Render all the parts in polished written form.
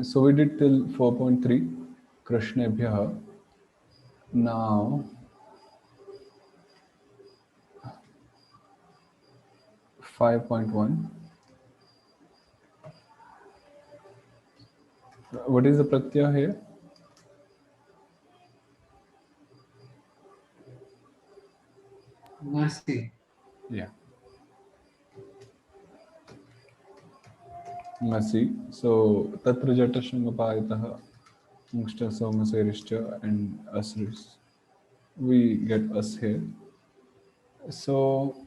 So we did till 4.3 Krishnebhyah. Now 5.1. What is the pratyaya here? Mercy. Yeah, Masi. So Tatra Jata Shangapayataha Mukshta Somaserishcha and Asris. We get us here. So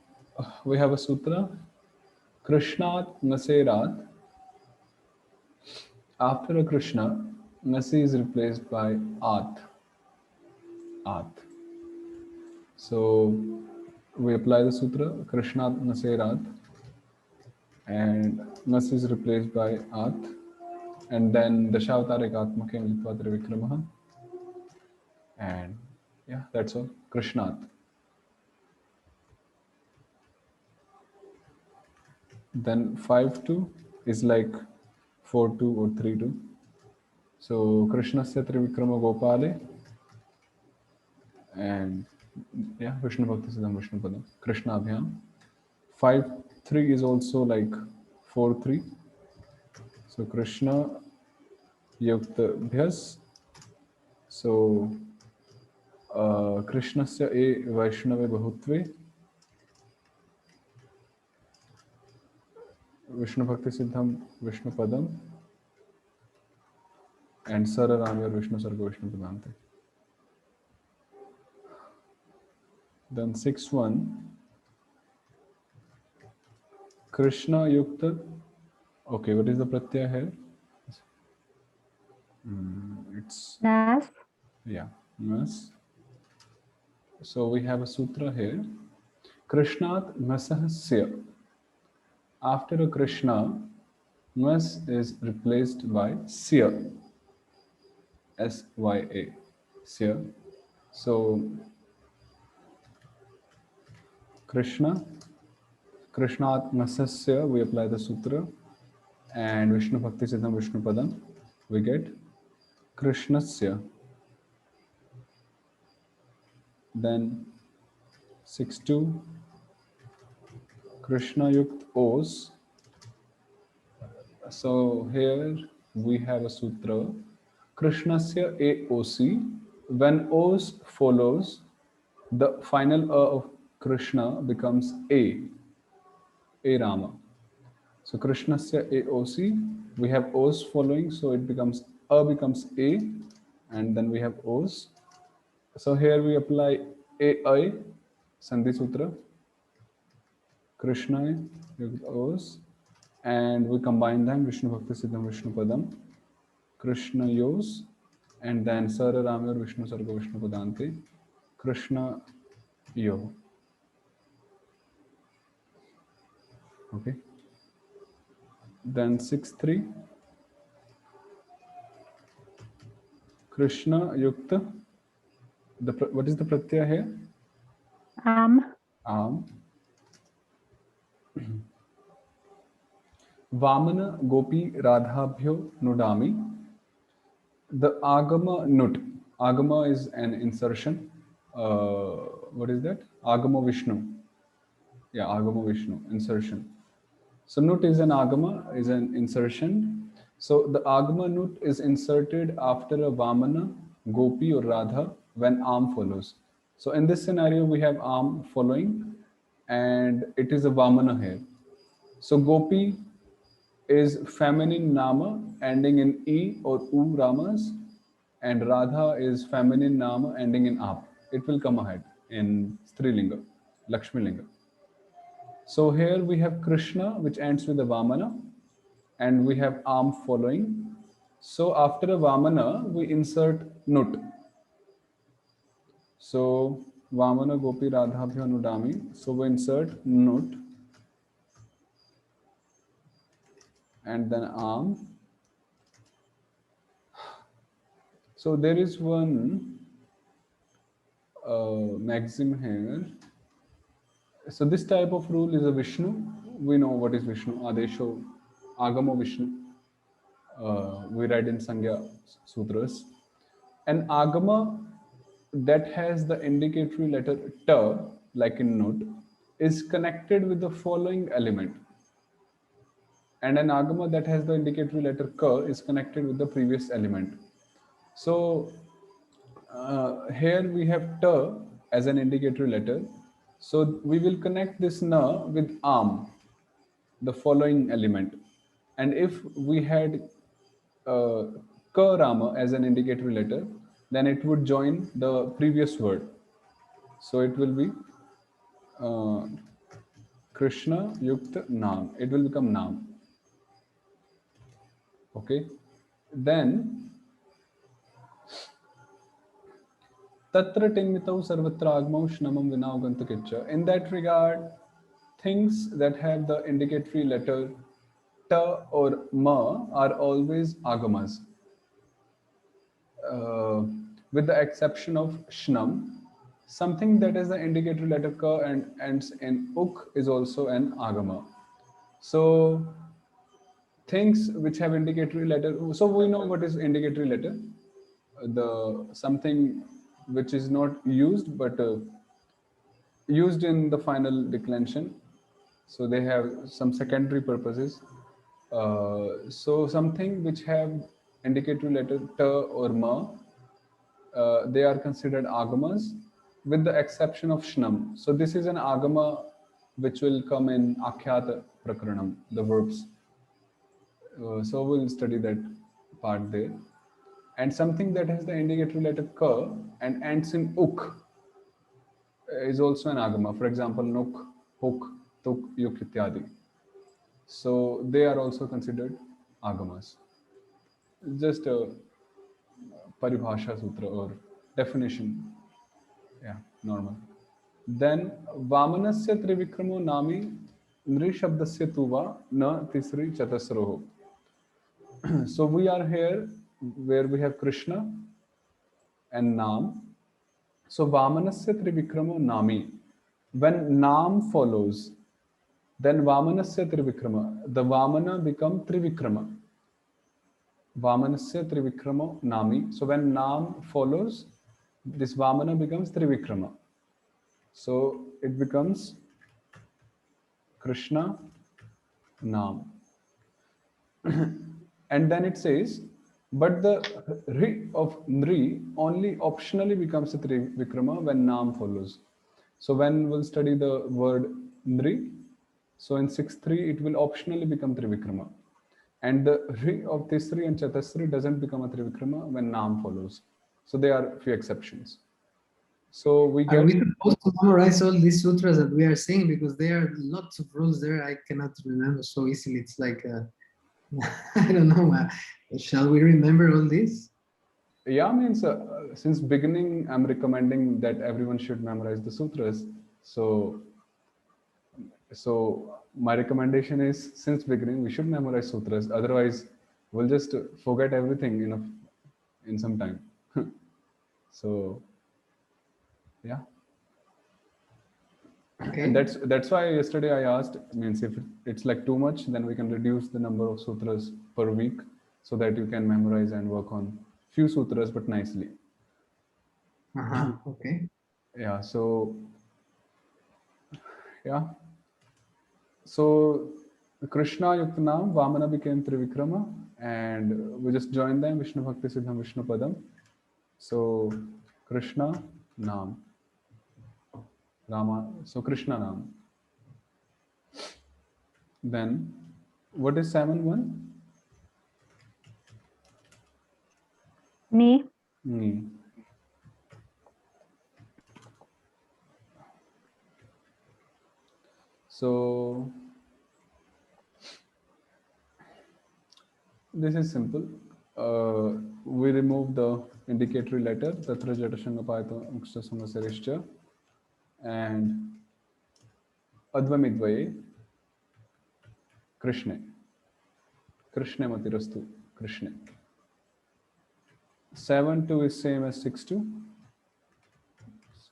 we have a sutra. Krishnat Naserat. After a Krishna, Nasi is replaced by At. At. So we apply the sutra. Krishnat Naserat. And Nas is replaced by At. And then Dashavatarik Atmake Militva Trivikramaha. And yeah, that's all. Krishnat. Then 5-2 is like 4-2 or 3-2. So Krishnasya Trivikrama Gopale. And yeah, Vishnu Bhakti Siddham Vishnu Padam. Krishna Abhyam. 5-3 is also like 4-3. So Krishna Yukta Bhyas. So Krishnasya E Vaishnave Bahutve. Vishnu Bhakti Siddham Vishnu Padam. And Sara Ramya Vishnu Sarga Vishnu Padante. Then 6-1. Krishna Yukta. Okay, what is the pratyaya here? It's Nas. yeah, Nas. So we have a sutra here. Krishnat Masahasya. After a Krishna, Mas is replaced by Sya. Sya. Sya. So Krishna. Krishnat Masasya, we apply the sutra. And Vishnu Bhakti Siddham Vishnu Padam, we get Krishnasya. Then 6-2, Krishna Yukt Os. So here we have a sutra. Krishnasya AOC. When Os follows, the final of Krishna becomes A Rama. So Krishnasya AOC, we have O's following, so it becomes A becomes A, and then we have O's. So here we apply AI, Sandhi Sutra, Krishna, O's, and we combine them, Vishnu Bhakti Siddham Vishnu Padam, Krishna Yos, and then Sara Ramya Vishnu Sarga Vishnu Padante, Krishna Yo. Okay. Then 6-3, Krishna Yukta. What is the pratyaya here? Am. Vamana Gopi Radhabhyo Nudami. The Agama Nut. Agama is an insertion. What is that? Agama Vishnu. Yeah, Agama Vishnu, insertion. So Nut is an Agama, is an insertion. So the Agama Nut is inserted after a Vamana, Gopi or Radha when Am follows. So in this scenario, we have Am following and it is a Vamana here. So Gopi is feminine Nama ending in E or U Ramas, and Radha is feminine Nama ending in Ap. It will come ahead in Strilinga, Lakshmi Linga. So here we have Krishna, which ends with a Vamana, and we have Am following. So after a Vamana, we insert Nut. So Vamana Gopi Radhabhya Nudami. So we insert Nut and then Am. So there is one maxim here. So this type of rule is a Vishnu. We know what is Vishnu. Adesho, Agama Vishnu. we read in Sangya Sutras. An agama that has the indicatory letter ta, like in note, is connected with the following element. And an agama that has the indicatory letter ka is connected with the previous element. So here we have ta as an indicatory letter. So we will connect this na with am, the following element. And if we had uh, ka rama as an indicatory letter, then it would join the previous word. So it will be uh, Krishna Yukt Nam. It will become Nam. Okay. Then Tatra Tinmitau Sarvatra Agmau Shnamam Vinaugantakitcha. In that regard, things that have the indicatory letter ta or ma are always agamas, uh, with the exception of shnam. Something that is the indicatory letter ka and ends in uk is also an agama. So things which have indicatory letter. So we know what is indicatory letter. The something which is not used but used in the final declension. So they have some secondary purposes. So something which have indicatory letter ta or ma, they are considered agamas with the exception of shnam. So this is an agama which will come in akhyata prakranam, the verbs. So we'll study that part there. And something that has the indicatory letter ka and ends in uk is also an agama. For example, nuk, huk, tuk, yuk ityadi. So they are also considered agamas. Just a paribhasha sutra or definition. Yeah, normal. Then Vamanasya Trivikramo Nami Nri Shabdasya Tuva Na Tisri Chatasroho. So we are here where we have Krishna and Nam. So Vamanasya Trivikramo Nami. When Nam follows, then Vamanasya Trivikrama. The Vamana become Trivikrama. Vamanasya Trivikramo Nami. So when Nam follows, this Vamana becomes Trivikrama. So it becomes Krishna Nam. And then it says, but the Ri of Nri only optionally becomes a Trivikrama when Nam follows. So when we'll study the word Nri, so in 6.3 it will optionally become Trivikrama. And the Ri of Tisri and Chatasri doesn't become a Trivikrama when Nam follows. So there are few exceptions. So we get. Are we supposed to memorize all these sutras that we are saying? Because there are lots of rules there I cannot remember so easily. It's like, I don't know. Shall we remember all this? Yeah, means since beginning, I'm recommending that everyone should memorize the sutras. So my recommendation is since beginning we should memorize sutras. Otherwise, we'll just forget everything in some time. So yeah. Okay. And that's why yesterday I asked, means if it's like too much, then we can reduce the number of sutras per week so that you can memorize and work on few sutras but nicely. Okay. Yeah. So yeah. So Krishna Yuktanam, Vamana became Trivikrama, and we just joined them, Vishnu Bhakti Siddham Vishnu Padam. So Krishna Nam. Rama. So Krishna Nam. Then what is 7-1? Ni. Ni. So this is simple. We remove the indicatory letter, Tatra Jatashangapayata Uksha Samasarishcha, and Advamidvaye Krishna. Krishna Matirastu. Krishna. 7-2 is same as 6-2.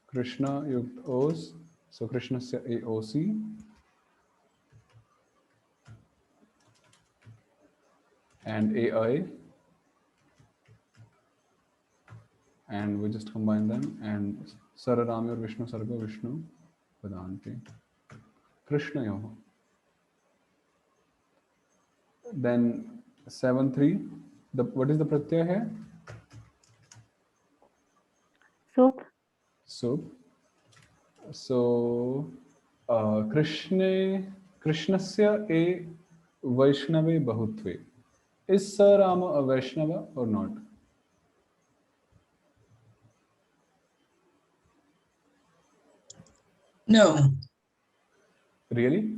Krishna Yukt Os. So Krishna AOC. and AI, and we just combine them, and Sararamyor Vishnu Sarga Vishnu Padanti Krishnayoh. Then 7-3. What is the pratyaya here? Sup. Sup. So Krishnasya a Vaishnave Bahutve. Is Sir Rama a Vaishnava or not? No. Really?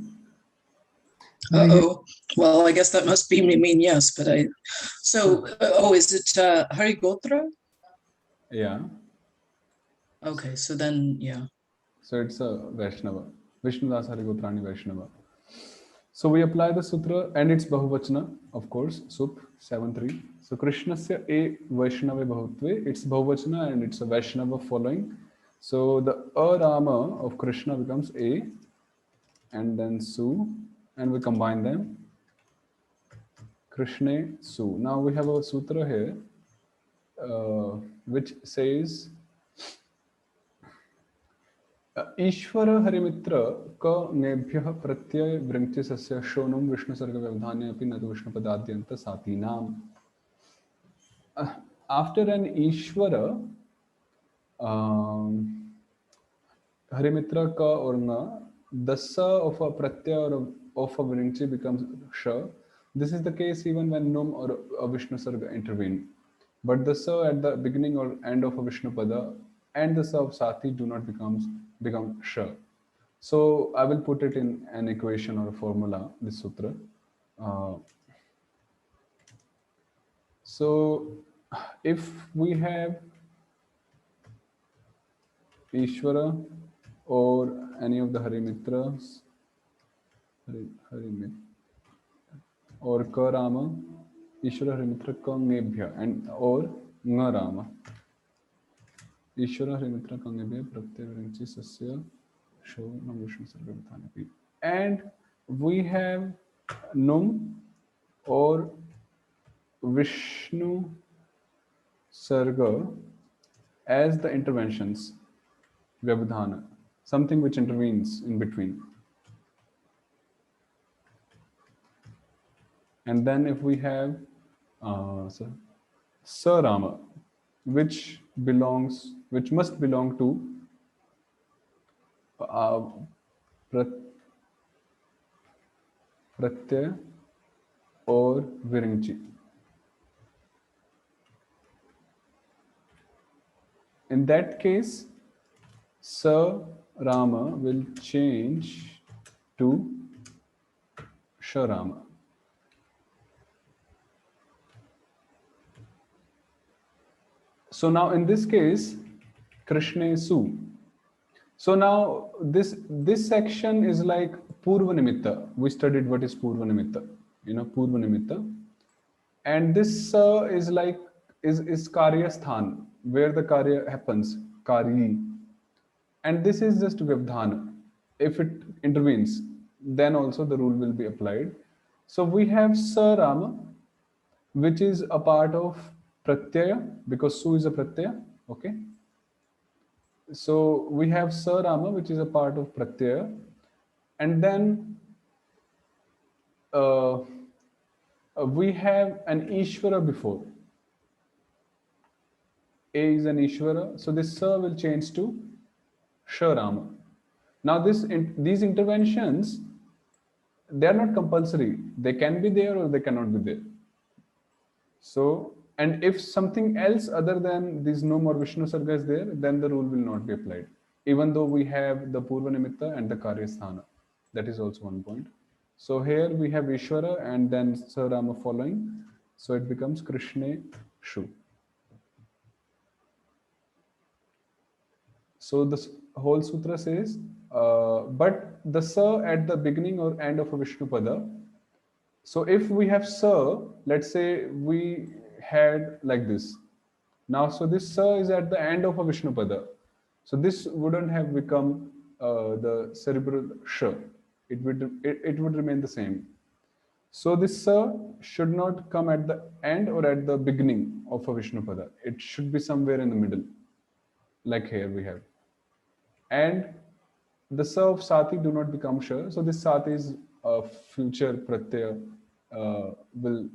Uh-oh. Well, I guess that must be mean yes, but is it Hari Gotra? Yeah. Okay, so then, yeah. So it's a Vaishnava. Vishnudas Harigotrani Vaishnava. So we apply the sutra and it's Bahuvachana, of course, Sup 7-3. So Krishnasya a Vaishnava Bahutve, it's Bahuvachana and it's a Vaishnava following. So the Rama of Krishna becomes A and then Su, and we combine them. Krishna Su. Now we have a sutra here which says ईश्वर हरिमित्र क नेभ्यः प्रत्यय वृंक्ति सस्य शोनुम विष्णु सर्ग व्यवधाने अपि न तो Vishnu पदाद्यंत सातीनाम. After an Ishvara, Harimitra ka or na, the sa of a pratyaya or of a vrinchi becomes sha. This is the case even when num or a Vishnu sarga intervene. But the sa at the beginning or end of a Vishnu pada and the sa of sati do not become sha. So I will put it in an equation or a formula, this sutra. So if we have Ishvara or any of the Harimitras, Harimitra or Karama, Ishvara Harimitra Kangebhya and or Ngarama. Ishvara Harimitra Kangebhya Pratyavrinchi Sasya Show Nam Vishnu Sargavithanapi. And we have Num or Vishnu Sarga as the interventions, Vyavadhana, something which intervenes in between. And then if we have Sarama, which must belong to Pratyaya or Virinchi. In that case, Sa Rama will change to Sharama. So now in this case, Krishna Su. So now this section is like Purva Nimitta. We studied what is Purva Nimitta. Purva Nimitta. And this is like is Karya Sthan, where the Karya happens, Karyi. And this is just Vyavdhana. If it intervenes, then also the rule will be applied. So we have Sarama, which is a part of Pratyaya, because Su is a Pratyaya, okay? So we have Sarama, which is a part of Pratyaya. And then we have an Ishvara before. A is an Ishvara. So this Sa will change to Sharama. Now these interventions, they are not compulsory. They can be there or they cannot be there. So, and if something else other than this Num or Vishnu Sarga is there, then the rule will not be applied. Even though we have the Purva Nimitta and the Karya Sthana. That is also one point. So here we have Ishvara and then Sarama following. So it becomes Krishna Shu. So this whole sutra says, but the Sa at the beginning or end of a Vishnu Pada. So if we have Sa, let's say we had like this. Now, so this Sa is at the end of a Vishnu Pada. So this wouldn't have become the cerebral Sh. It would remain the same. So this sa should not come at the end or at the beginning of a Vishnupada. It should be somewhere in the middle, like here we have. And the sa of sati do not become sha. So this sati is a future pratyaya, will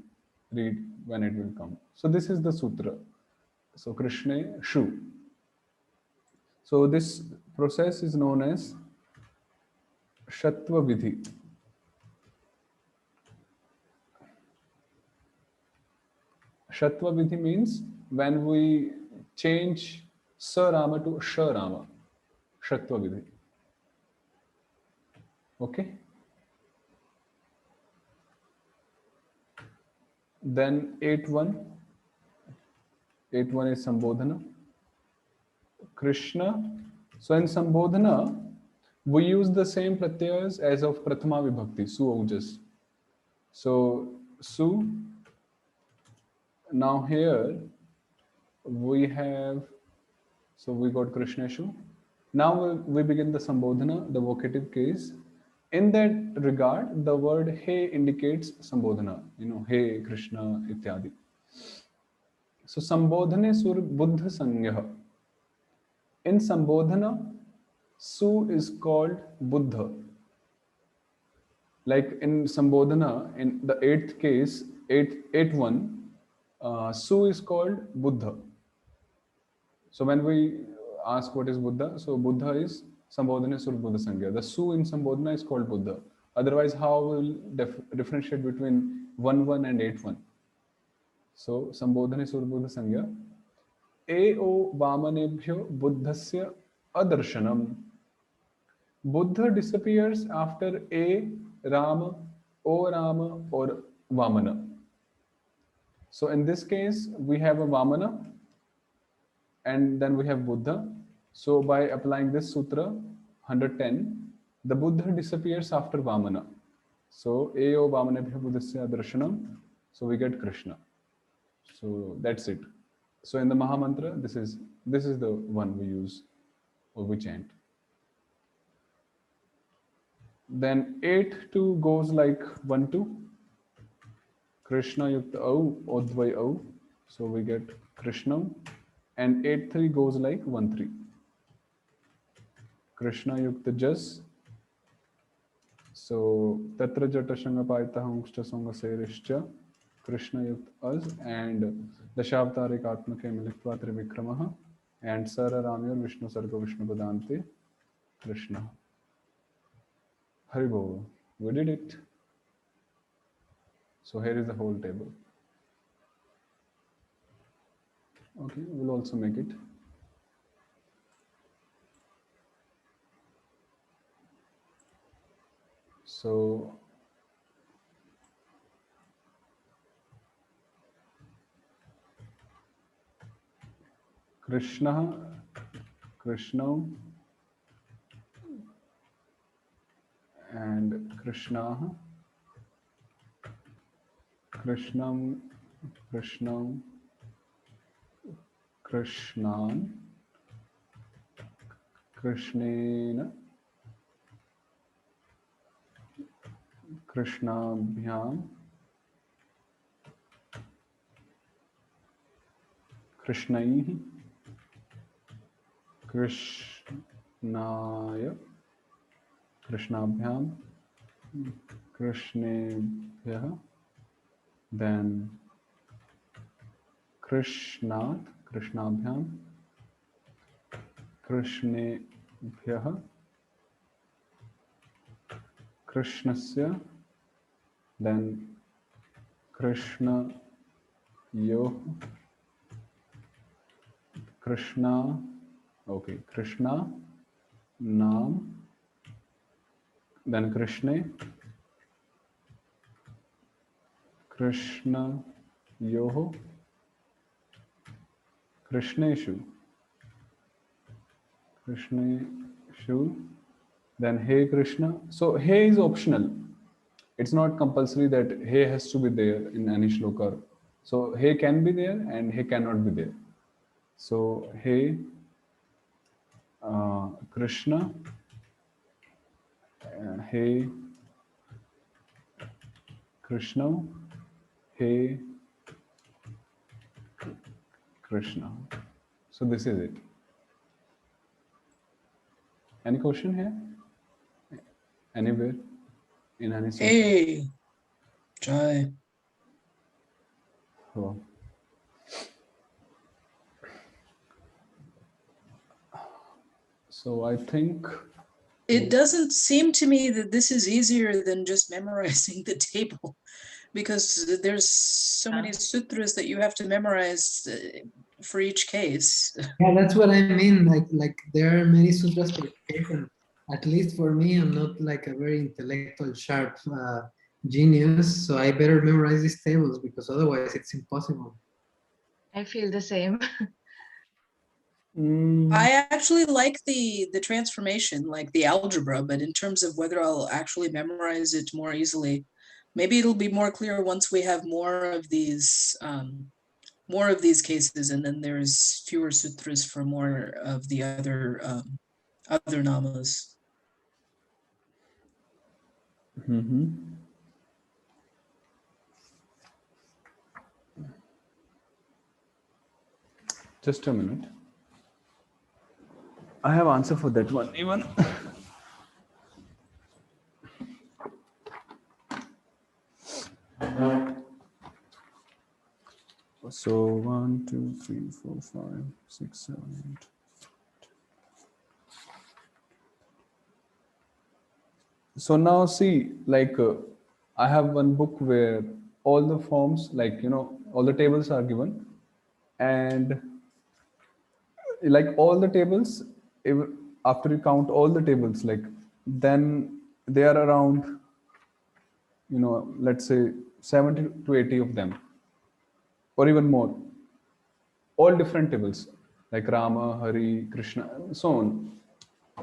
read when it will come. So this is the sutra. So Krishna Shu. So this process is known as Shatva Vidhi. Shatva Vidhi means when we change Sarama to Sharama. Shatva Vidhi. Okay? Then 8-1. 8-1 is Sambodhana. Krishna. So in Sambodhana, we use the same pratyayas as of Prathama Vibhakti, Su Aujas. So Su. Now here we have, so we got Krishna Shu. Now we begin the Sambodhana, the vocative case. In that regard, the word He indicates Sambodhana, He Krishna, ityadi. So Sambodhane Sur Buddha Sangha. In Sambodhana, Su is called Buddha. Like in Sambodhana, in the 8th case, 8-1, Su is called Buddha. So when we ask what is Buddha, so Buddha is Sambodhana Sur Buddha Sangha. The Su in Sambodhana is called Buddha. Otherwise, how will differentiate between 1-1 and 8-1? So Sambodhana Sur Buddha Sangha. Eo Vamanebhyo Buddhasya Adarshanam. Buddha disappears after A, Rama, O Rama, or Vamana. So in this case, we have a Vamana and then we have Buddha. So by applying this sutra, 110, the Buddha disappears after Vamana. So Eo Vamanebhyo Buddhasya Darshanam. So we get Krishna. So that's it. So in the Mahamantra, this is the one we use or we chant. Then 8-2 goes like 1-2. Krishna Yukta Au, Odvai Au. So we get Krishna. And 8-3 goes like 1-3. Krishna Yukta Jas. So Tatra Jata Shanga Paita Hangshta Songa Serishcha. Krishna Yukt Az and Dashavtarik Atmake Militva Trivikramaha and Sara Ramyur Vishnu Sarga Vishnu Padante Krishna. Haribol. We did it. So here is the whole table. Okay, we'll also make it. So Krishna, Krishna, and Krishna, Krishnam, Krishnam, Krishnan, Krishnena, Krishnabhyam, Krishnaihi, Krishnaya, Krishnabhyam, Krishnebhyah, then Krishnat, Krishnabhyam, Krishnebhyah, Krishnasya, then Krishna Yo, Krishna, okay, Krishna, Nam, then Krishna, Krishna Yoho, Krishneshu, Krishneshu, then Hey Krishna. So Hey is optional. It's not compulsory that Hey has to be there in any shloka. So Hey can be there and Hey cannot be there. So Hey Krishna. Hey Krishna. So this is it. Any question here? Anywhere? In any sutra? Hey, Jai. Oh. So I think It doesn't seem to me that this is easier than just memorizing the table, because there's so many sutras that you have to memorize for each case. Yeah, that's what I mean. Like there are many sutras per case, and at least for me, I'm not like a very intellectual, sharp genius, so I better memorize these tables because otherwise it's impossible. I feel the same. I actually like the transformation, like the algebra, but in terms of whether I'll actually memorize it more easily, maybe it'll be more clear once we have more of these cases, and then there's fewer sutras for more of the other namas. just a minute. I have answer for that one even. So 1, 2, 3, 4, 5, 6, 7, 8. So now see, like I have one book where all the forms, like all the tables are given, and like all the tables, after you count all the tables, like then they are around, let's say 70 to 80 of them, or even more, all different tables like Rama, Hari, Krishna, and so on.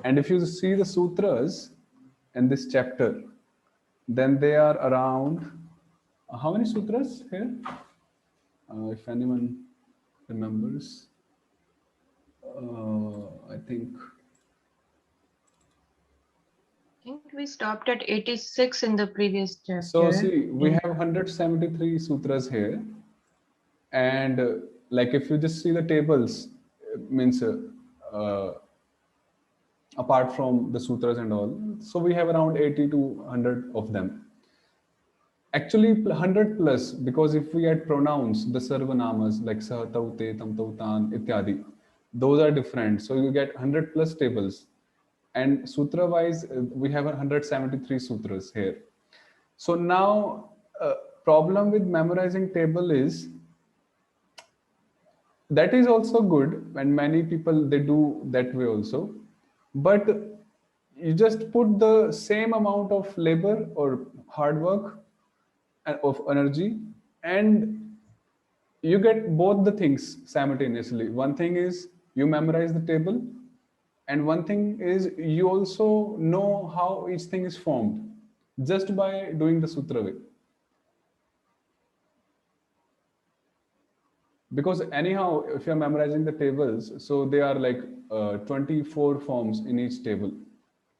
And if you see the sutras in this chapter, then they are around how many sutras here? If anyone remembers, I think. I think we stopped at 86 in the previous chapter. So see, we have 173 sutras here, and like if you just see the tables, means apart from the sutras and all, so we have around 80 to 100 of them. Actually 100 plus, because if we add pronouns, the sarvanamas like sa, tau, te, tam, tau, tan, ityadi, those are different. So you get 100 plus tables. And sutra wise, we have 173 sutras here. So now, problem with memorizing table is, that is also good, and many people they do that way also, but you just put the same amount of labor or hard work and of energy, and you get both the things simultaneously. One thing is you memorize the table, and one thing is you also know how each thing is formed just by doing the sutra way. Because anyhow, if you're memorizing the tables, so they are like 24 forms in each table,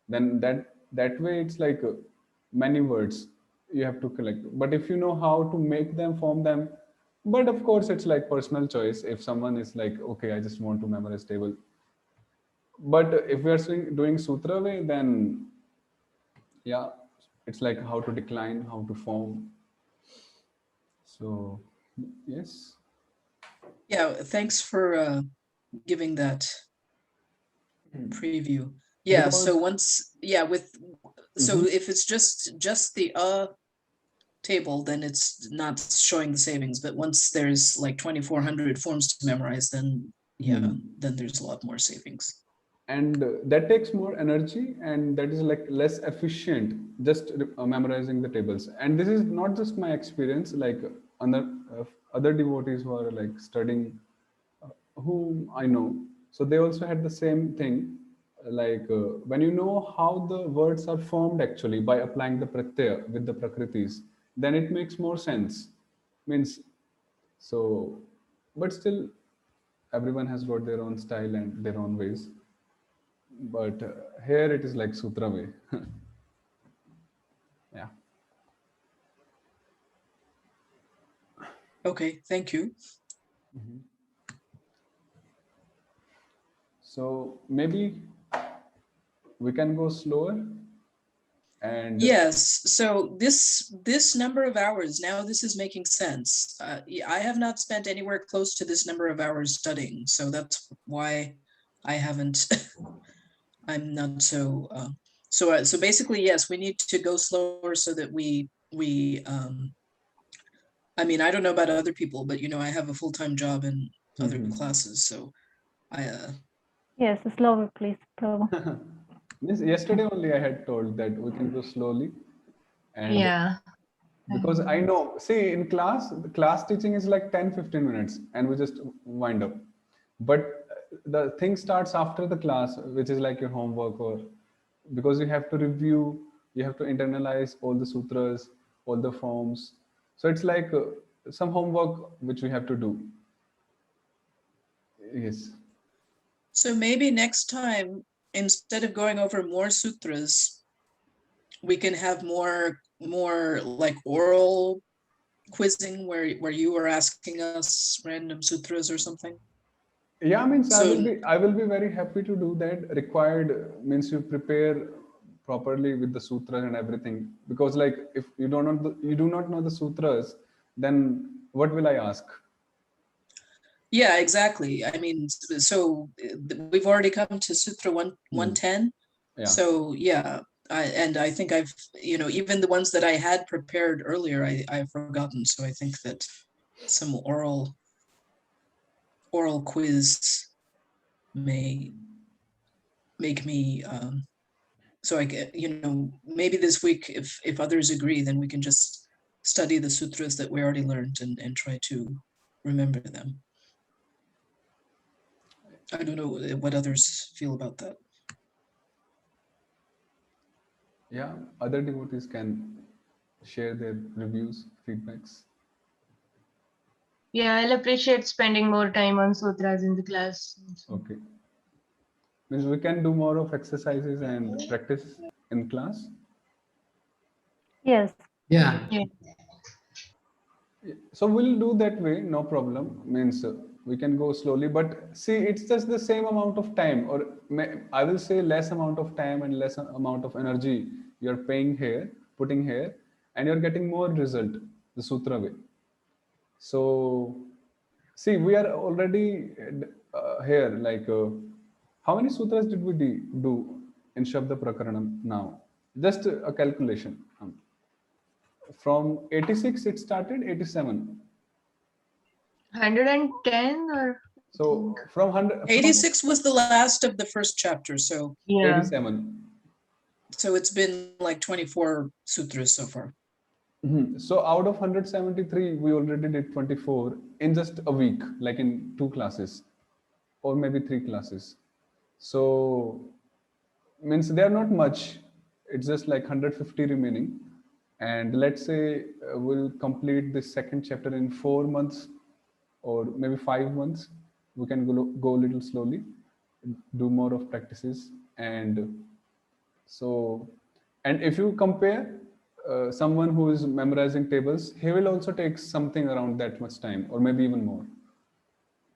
then that way it's like many words you have to collect. But if you know how to make them, form them, but of course it's like personal choice. If someone is like, okay, I just want to memorize table, but if we are doing sutra way, then yeah, it's like how to decline, how to form. So yes. Yeah, thanks for giving that preview. Yeah, Because- so once, yeah, so if it's just the table, then it's not showing the savings. But once there's like 2,400 forms to memorize, then yeah, then there's a lot more savings. And that takes more energy, and that is like less efficient, just memorizing the tables. And this is not just my experience, like other devotees who are like studying, whom I know, so they also had the same thing. Like when you know how the words are formed actually by applying the pratyaya with the prakritis, then it makes more sense. Means, so, but still everyone has got their own style and their own ways. But here it is like sutra way. Yeah. Okay, thank you. Mhm. So maybe we can go slower and Yes, so this number of hours, now this is making sense. I have not spent anywhere close to this number of hours studying, so that's why I haven't, I'm not so, so basically, yes, we need to go slower so that I mean, I don't know about other people, but I have a full-time job and other Mhm. classes, so I, Yes, slower, please, Prabhu. Means yesterday only I had told that we can go slowly, and Yeah. because I know, see, in class, the class teaching is like 10-15 minutes and we just wind up. But the thing starts after the class, which is like your homework, or because you have to review, you have to internalize all the sutras, all the forms. So it's like some homework which we have to do. Yes. so maybe next time, instead of going over more sutras, we can have more like oral quizzing where you are asking us random sutras or something. Yeah, means So I will be very happy to do that. Required means you prepare properly with the sutras and everything. Because like if you do not know the sutras, then what will I ask? yeah, exactly. I mean, so we've already come to Sutra 110. Yeah. So yeah, and I think I've, even the ones that I had prepared earlier, I've forgotten. So I think that some oral quiz may make me so I get, maybe this week, if others agree, then we can just study the sutras that we already learned and try to remember them. I don't know what others feel about that. Yeah. Other devotees can share their reviews, feedbacks. Yeah, I'll appreciate spending more time on sutras in the class. Okay. Means we can do more of exercises and practice in class. Yes, Yeah. Yeah. So we'll do that way, no problem. Means we can go slowly, but see, it's just the same amount of time, or I will say less amount of time and less amount of energy you're paying here, putting here, and you're getting more result the sutra way. So, see, we are already here. Like, how many sutras did we do in Shabda Prakaranam now? Just a calculation. From 86 it started, 87. 110 or I think. So from 100, from 86 was the last of the first chapter, so Yeah. 87. it's been like 24 sutras so far. Mhm. So out of 173, we already did 24 in just a week, like in 2 classes or maybe 3 classes. So means they are not much. It's just like 150 remaining. And let's say we'll complete the second chapter in 4 months or maybe 5 months. We can go a little slowly, do more of practices. And so, and if you compare someone who is memorizing tables, he will also take something around that much time or maybe even more.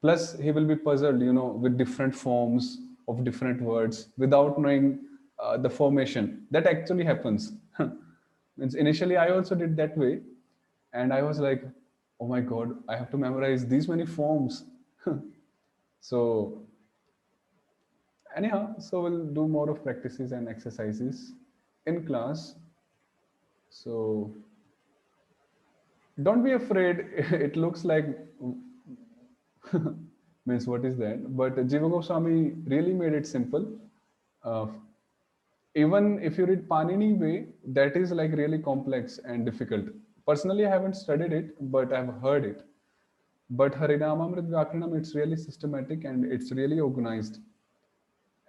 Plus, he will be puzzled, with different forms of different words without knowing the formation. That actually happens. Means initially, I also did that way, and I was like, "Oh my God, I have to memorize these many forms." So, anyhow, so we'll do more of practices and exercises in class. So, don't be afraid. It looks like means what is that? But Jiva Goswami really made it simple. Uh, Even if you read Panini way, that is like really complex and difficult. Personally, I haven't studied it, but I've heard it. But Harinamamrta Vyakaranam, it's really systematic and it's really organized.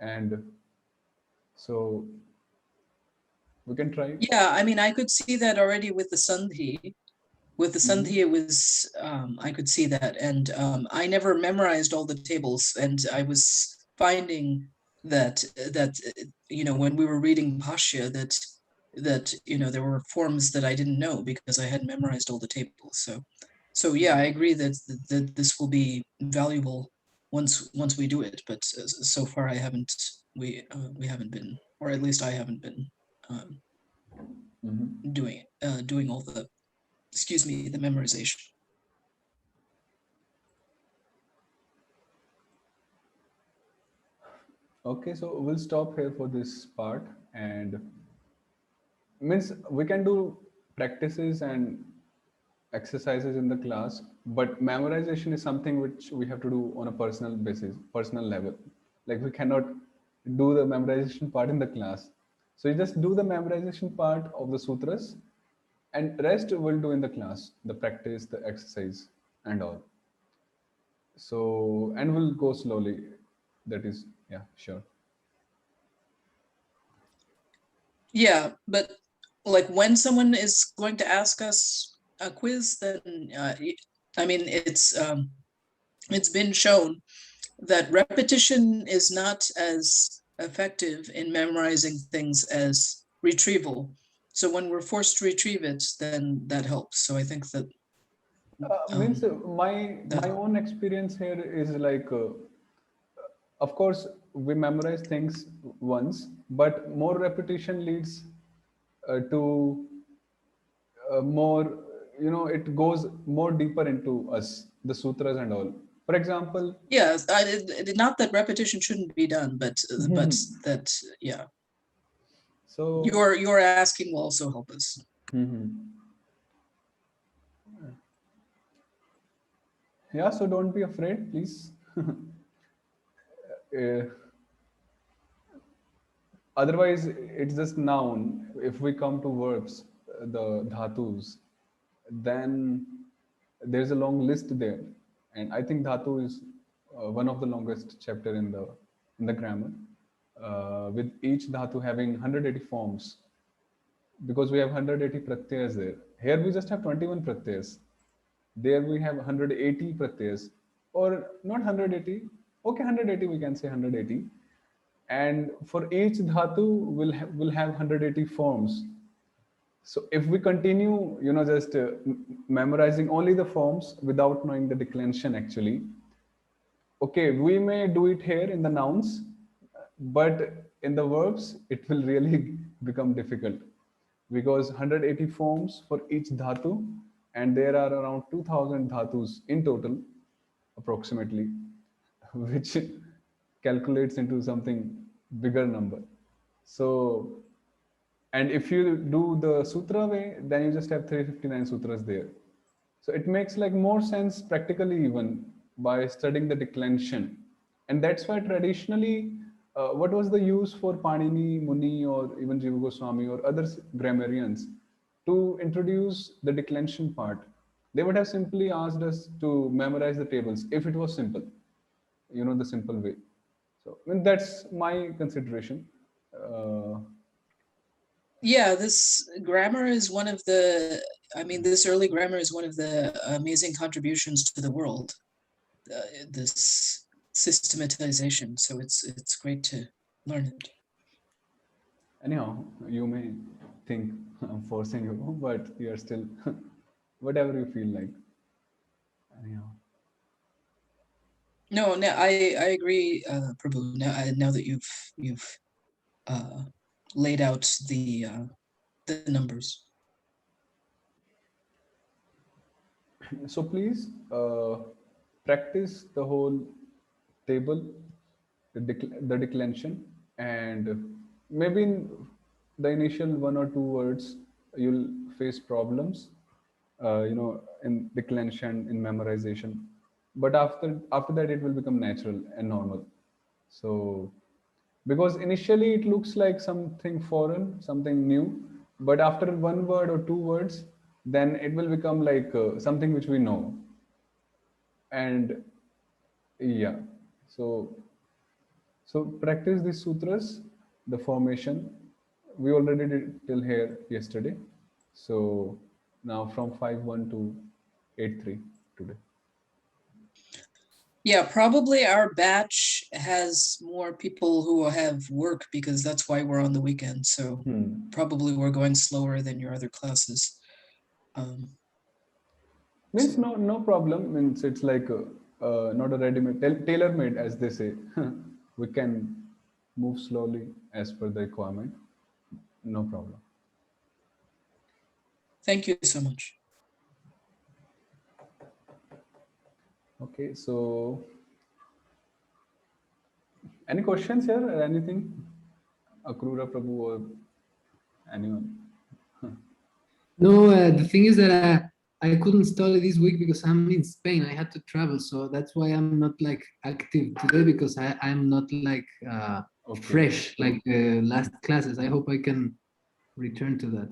And so we can try. Yeah, I mean, I could see that already with the Sandhi. With the Mhm. Sandhi, it was, I could see that. And I never memorized all the tables. And I was finding that when we were reading Bhashya, that there were forms that I didn't know because I hadn't memorized all the tables. So So yeah, I agree that this will be valuable once we do it. But so far, we haven't been, or at least I haven't been um, doing all the, excuse me, the memorization. Okay, so we'll stop here for this part, and means we can do practices and exercises in the class, but memorization is something which we have to do on a personal basis, personal level. Like we cannot do the memorization part in the class. So you just do the memorization part of the sutras, and rest we'll do in the class, the practice, the exercise, and all. So, and we'll go slowly. That is, yeah, sure. Yeah, but like when someone is going to ask us a quiz, then I mean it's been shown that repetition is not as effective in memorizing things as retrieval. So when we're forced to retrieve it, then that helps. So I think that Means that my own experience here is like, of course, we memorize things once, but more repetition leads to more, it goes more deeper into us, the sutras and all. For example, yeah, not that repetition shouldn't be done, but that yeah, so your asking will also help us. yeah, so don't be afraid, please. Uh, Otherwise, it's just noun. If we come to verbs, the dhatus, then there's a long list there, and I think dhatu is one of the longest chapter in the grammar, with each dhatu having 180 forms, because we have 180 pratyas there. Here we just have 21 pratyas. There we have 180 pratyas, or not 180. Okay, 180 we can say 180, and for each dhatu will have 180 forms. So if we continue, just memorizing only the forms without knowing the declension, actually, okay, we may do it here in the nouns, but in the verbs, it will really become difficult, because 180 forms for each dhatu, and there are around 2000 dhatus in total, approximately, which calculates into something bigger number. So, and if you do the sutra way, then you just have 359 sutras there. So it makes like more sense practically, even by studying the declension. And that's why traditionally, what was the use for Panini, Muni, or even Jiva Goswami or other grammarians to introduce the declension part? They would have simply asked us to memorize the tables if it was simple, the simple way. So I mean, that's my consideration. Uh, Yeah, this grammar is one of the, I mean, this early grammar is one of the amazing contributions to the world, this systematization. So it's great to learn it. Anyhow, you may think I'm forcing you, but you're still whatever you feel like. Anyhow, No, no, I agree, Prabhu. Now that you've uh, laid out the numbers. so please practice the whole table, the declension, and maybe in the initial 1 or 2 words you'll face problems, in declension, in memorization, but after that it will become natural and normal. So because initially it looks like something foreign, something new, but after 1 word or 2 words, then it will become like something which we know. And yeah, so practice these sutras, the formation. We already did till here yesterday. So now from 5-1 to 8-3 today. Yeah, probably our batch has more people who have work because that's why we're on the weekend. So probably we're going slower than your other classes. Means no problem. Means it's like not a ready-made, tailor-made, as they say. We can move slowly as per the requirement. No problem. Thank you so much. Okay, so any questions here or anything? Akrura Prabhu or anyone? No, the thing is that I couldn't study this week because I'm in Spain. I had to travel, so that's why I'm not like active today because I'm not like Okay. fresh like the last classes. I hope I can return to that.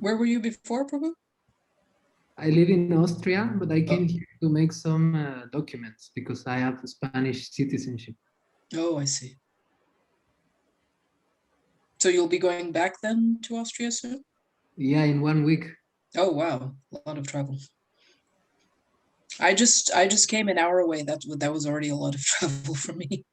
Where were you before, Prabhu? I live in Austria, but I came here to make some documents because I have Spanish citizenship. Oh, I see. So you'll be going back then to Austria soon? Yeah, in 1 week. Oh, wow. A lot of travel. I just came an hour away. That was already a lot of travel for me.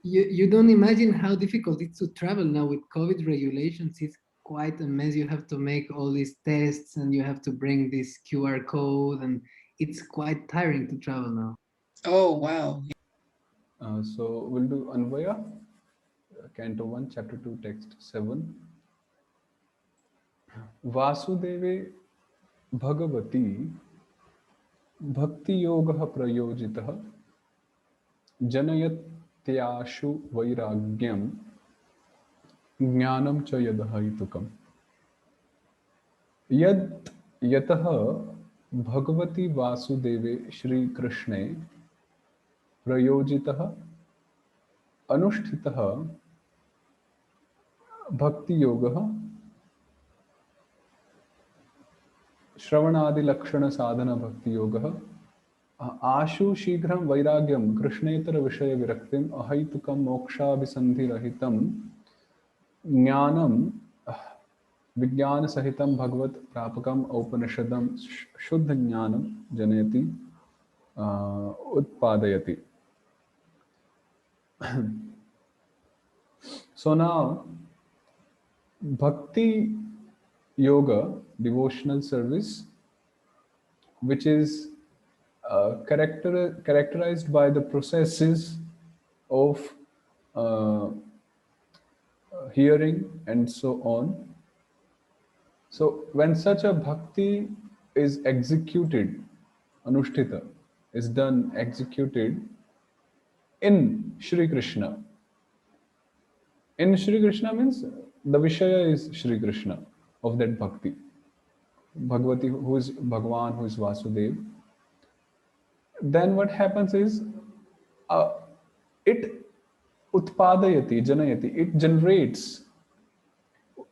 You don't imagine how difficult it's to travel now with COVID regulations. It's quite a mess. You have to make all these tests and you have to bring this QR code, and it's quite tiring to travel now. Oh, wow. So we'll do Anvaya, Canto 1, Chapter 2, Text 7. Vasudeve Bhagavati Bhakti Yoga Prayojitah Janayatyashu Vairagyam Jnanam Cha Yadhaitukam Yad Yatah Bhagavati Vasudeve Shri Krishne Prayojitah Anushthitah Bhakti Yoga श्रवणादि लक्षण साधन भक्ति योगः आशु शीघ्रं वैराग्यं कृष्णेतर विषय विरक्तिम अहैतुकं मोक्षाभिसन्धिरहितं ज्ञानं विज्ञान सहितं भगवत प्रापकम औपनिषदम शुद्ध ज्ञानं जनयति उत्पादयति. So now bhakti yoga, devotional service, which is characterized by the processes of hearing and so on. So when such a bhakti is executed, anushtita, is done, executed in Shri Krishna. In Shri Krishna means the Vishaya is Shri Krishna of that bhakti. Bhagavati, who is Bhagavan, who is Vasudev. Then what happens is it utpadayati, janayati, it generates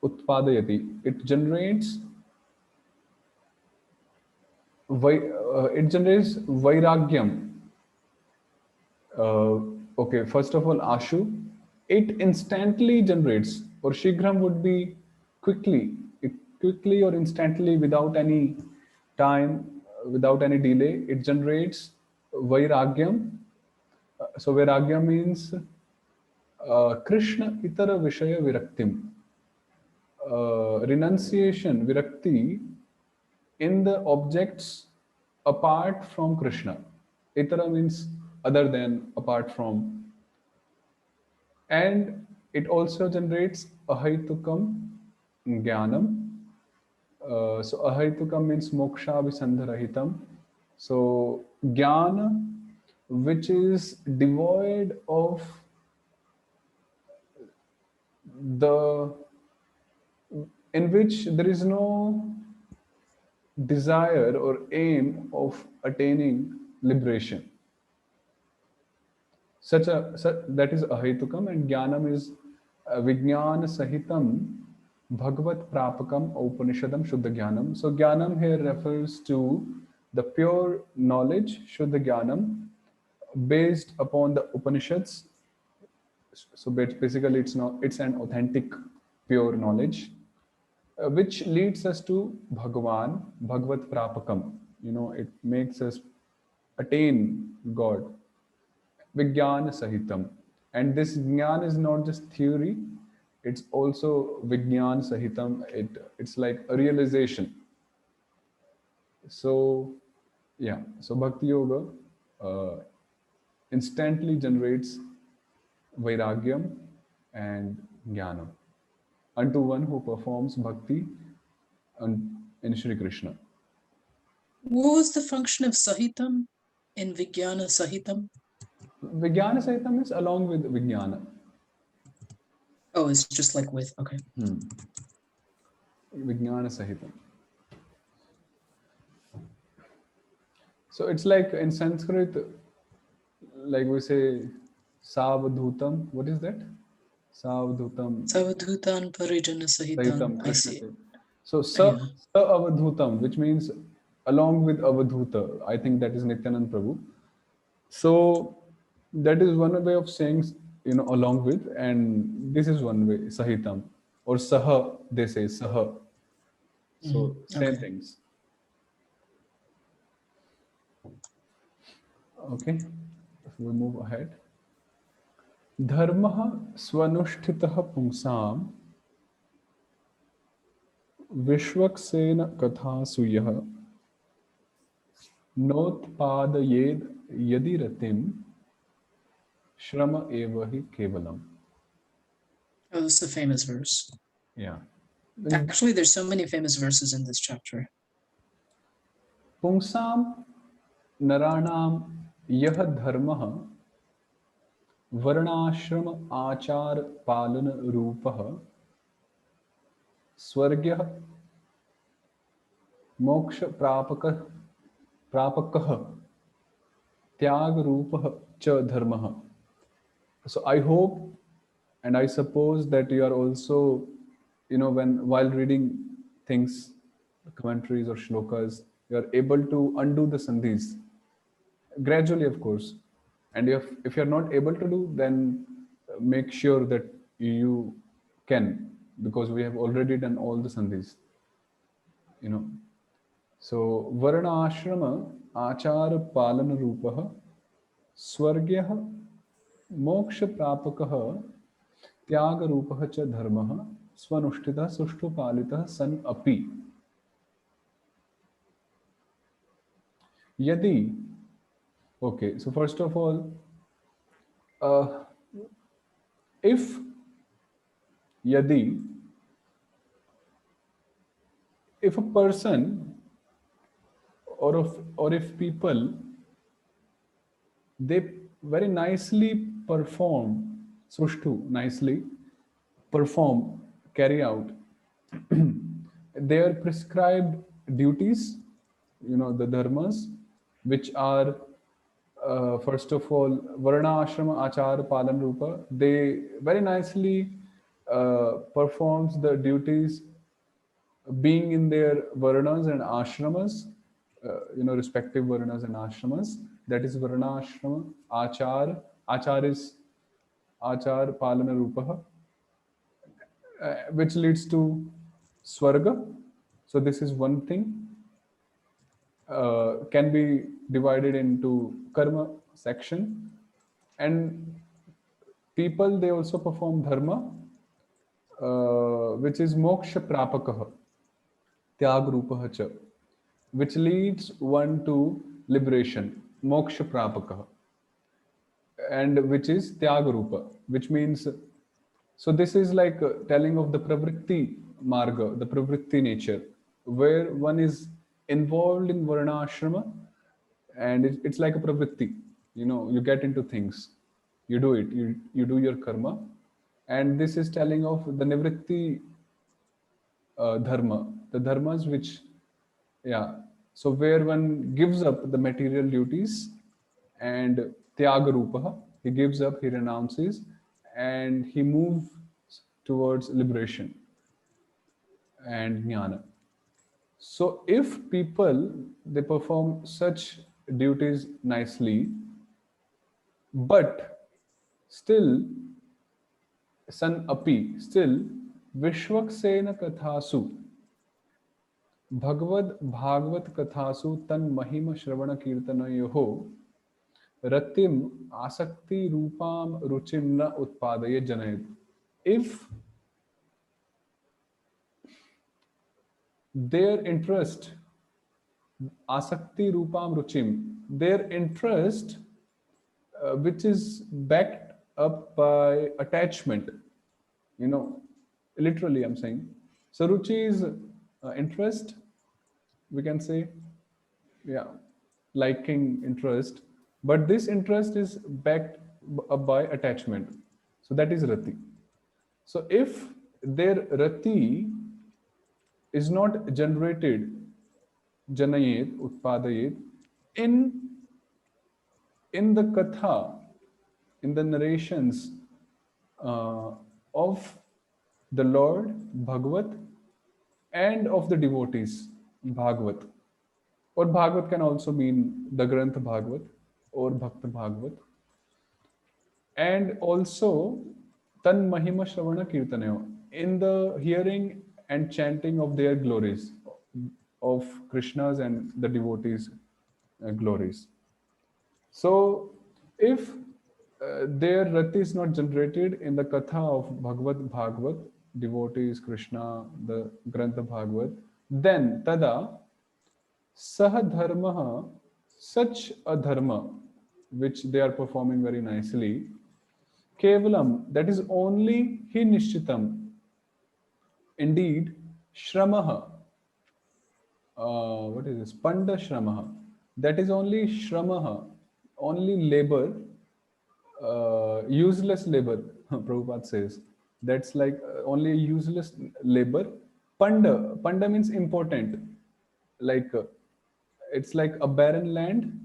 utpadayati, it generates vairagyam. Okay, first of all, ashu, it instantly generates, or shighram would be quickly, it quickly or instantly, without any time, without any delay, it generates vairagyam. So vairagya means Krishna itara vishaya viraktim. Renunciation, virakti, in the objects apart from Krishna. Itara means other than, apart from. And it also generates ahaitukam jnanam. So ahaitukam means moksha abhisandharahitam. So jnana, which is devoid of the, in which there is no desire or aim of attaining liberation. That is ahaitukam, and jnanam is vijnana sahitam bhagavat prapakam upanishadam shuddha jnanam. So jnanam here refers to the pure knowledge, shuddha jnanam, based upon the Upanishads. So basically it's an authentic pure knowledge, which leads us to Bhagavan, Bhagavat Prapakam. It makes us attain God. Vijnana Sahitam. And this Jnana is not just theory, It's also Vignan Sahitam. It's like a realization. So, yeah. So Bhakti Yoga instantly generates Vairagyam and Jnana unto one who performs bhakti in Shri Krishna. What was the function of Sahitam in Vijnana Sahitam? Vijnana Sahitam is along with Vijnana. Oh, it's just like with, okay. Vijnana Sahitam. So it's like in Sanskrit, like we say, Savadhutam. What is that? Savadhutam Savadhutan Parijana Sahitam. Sahitam I Krishna. see. So Yeah. Sa Avadhutam, which means along with Avadhuta. I think that is Nityanand Prabhu. So that is one way of saying, along with, and this is one way, Sahitam. Or Saha, they say Saha. So same Okay. things. Okay, if we move ahead. Dharma swanushtitah pungsam vishwaksena kathasu yah notpadayed yadi ratim shrama evahi kevalam. Oh, this is a famous verse. Yeah. Actually, there's so many famous verses in this chapter. Pungsam naranam yah dharmah varnashram achar palan rupah swargyah moksha prapakah tyag rupah cha dharmah. So I hope and I suppose that you are also, while reading things, commentaries or shlokas, you are able to undo the sandhis gradually, of course. And if you're not able to do, then make sure that you can, because we have already done all the sandhis. So varna ashrama achar palana rupah swargyah moksha prapakah त्याग रूपः च धर्मः स्वनुष्ठितः सुष्ठु पालितः सन अपि यदि. Okay, so first of all, if yadi, if a person or if people, they very nicely perform sushtu, nicely perform, carry out their prescribed duties, the dharmas, which are first of all varna ashrama achar palan rupa. They very nicely performs the duties being in their varnas and ashramas, respective varnas and ashramas. That is varna ashrama achar. Achar is achar palana rupa, which leads to swarga. So this is one thing. Can be divided into karma section, and people, they also perform dharma, which is moksha prapakah tyag rupah cha, which leads one to liberation, moksha prapakah, and which is tyag rupa, which means, so this is like telling of the pravritti marga, the pravritti nature, where one is involved in varna ashrama, and it's like a pravritti. You get into things, you do it, you do your karma, and this is telling of the nivritti dharma, the dharmas which, yeah, so where one gives up the material duties, and tyaga rupa, he gives up, he renounces, and he moves towards liberation and jnana. So if people, they perform such duties nicely, but still san api, still vishwaksena kathasu, Bhagavad Bhagavat कथासु तन महिम श्रवण कीर्तनयोः रतिम आसक्ति रूपाम रुचिम न उत्पादये जनयत. If their interest, asakti rupam ruchim, their interest, which is backed up by attachment, literally I'm saying. So ruchi is interest, we can say, yeah, liking, interest, but this interest is backed up by attachment. So that is rati. So if their rati is not generated, janayet, utpadayet, in the katha, in the narrations of the Lord Bhagavat and of the devotees Bhagavat, or Bhagavat can also mean the Granth Bhagavat or Bhakta Bhagavat, and also Tan Mahima Shravana Kirtanayo, in the hearing and chanting of their glories, of Krishna's and the devotees' glories. So, if their rati is not generated in the katha of Bhagavat, devotees, Krishna, the Grantha Bhagavat, then tada saha dharma, such a dharma which they are performing very nicely, kevalam, that is only hi nishchitam, indeed, shramaha, what is this? Panda shramaha. That is only shramaha, only labor, useless labor. Prabhupada says that's like only useless labor. Panda means important. Like it's like a barren land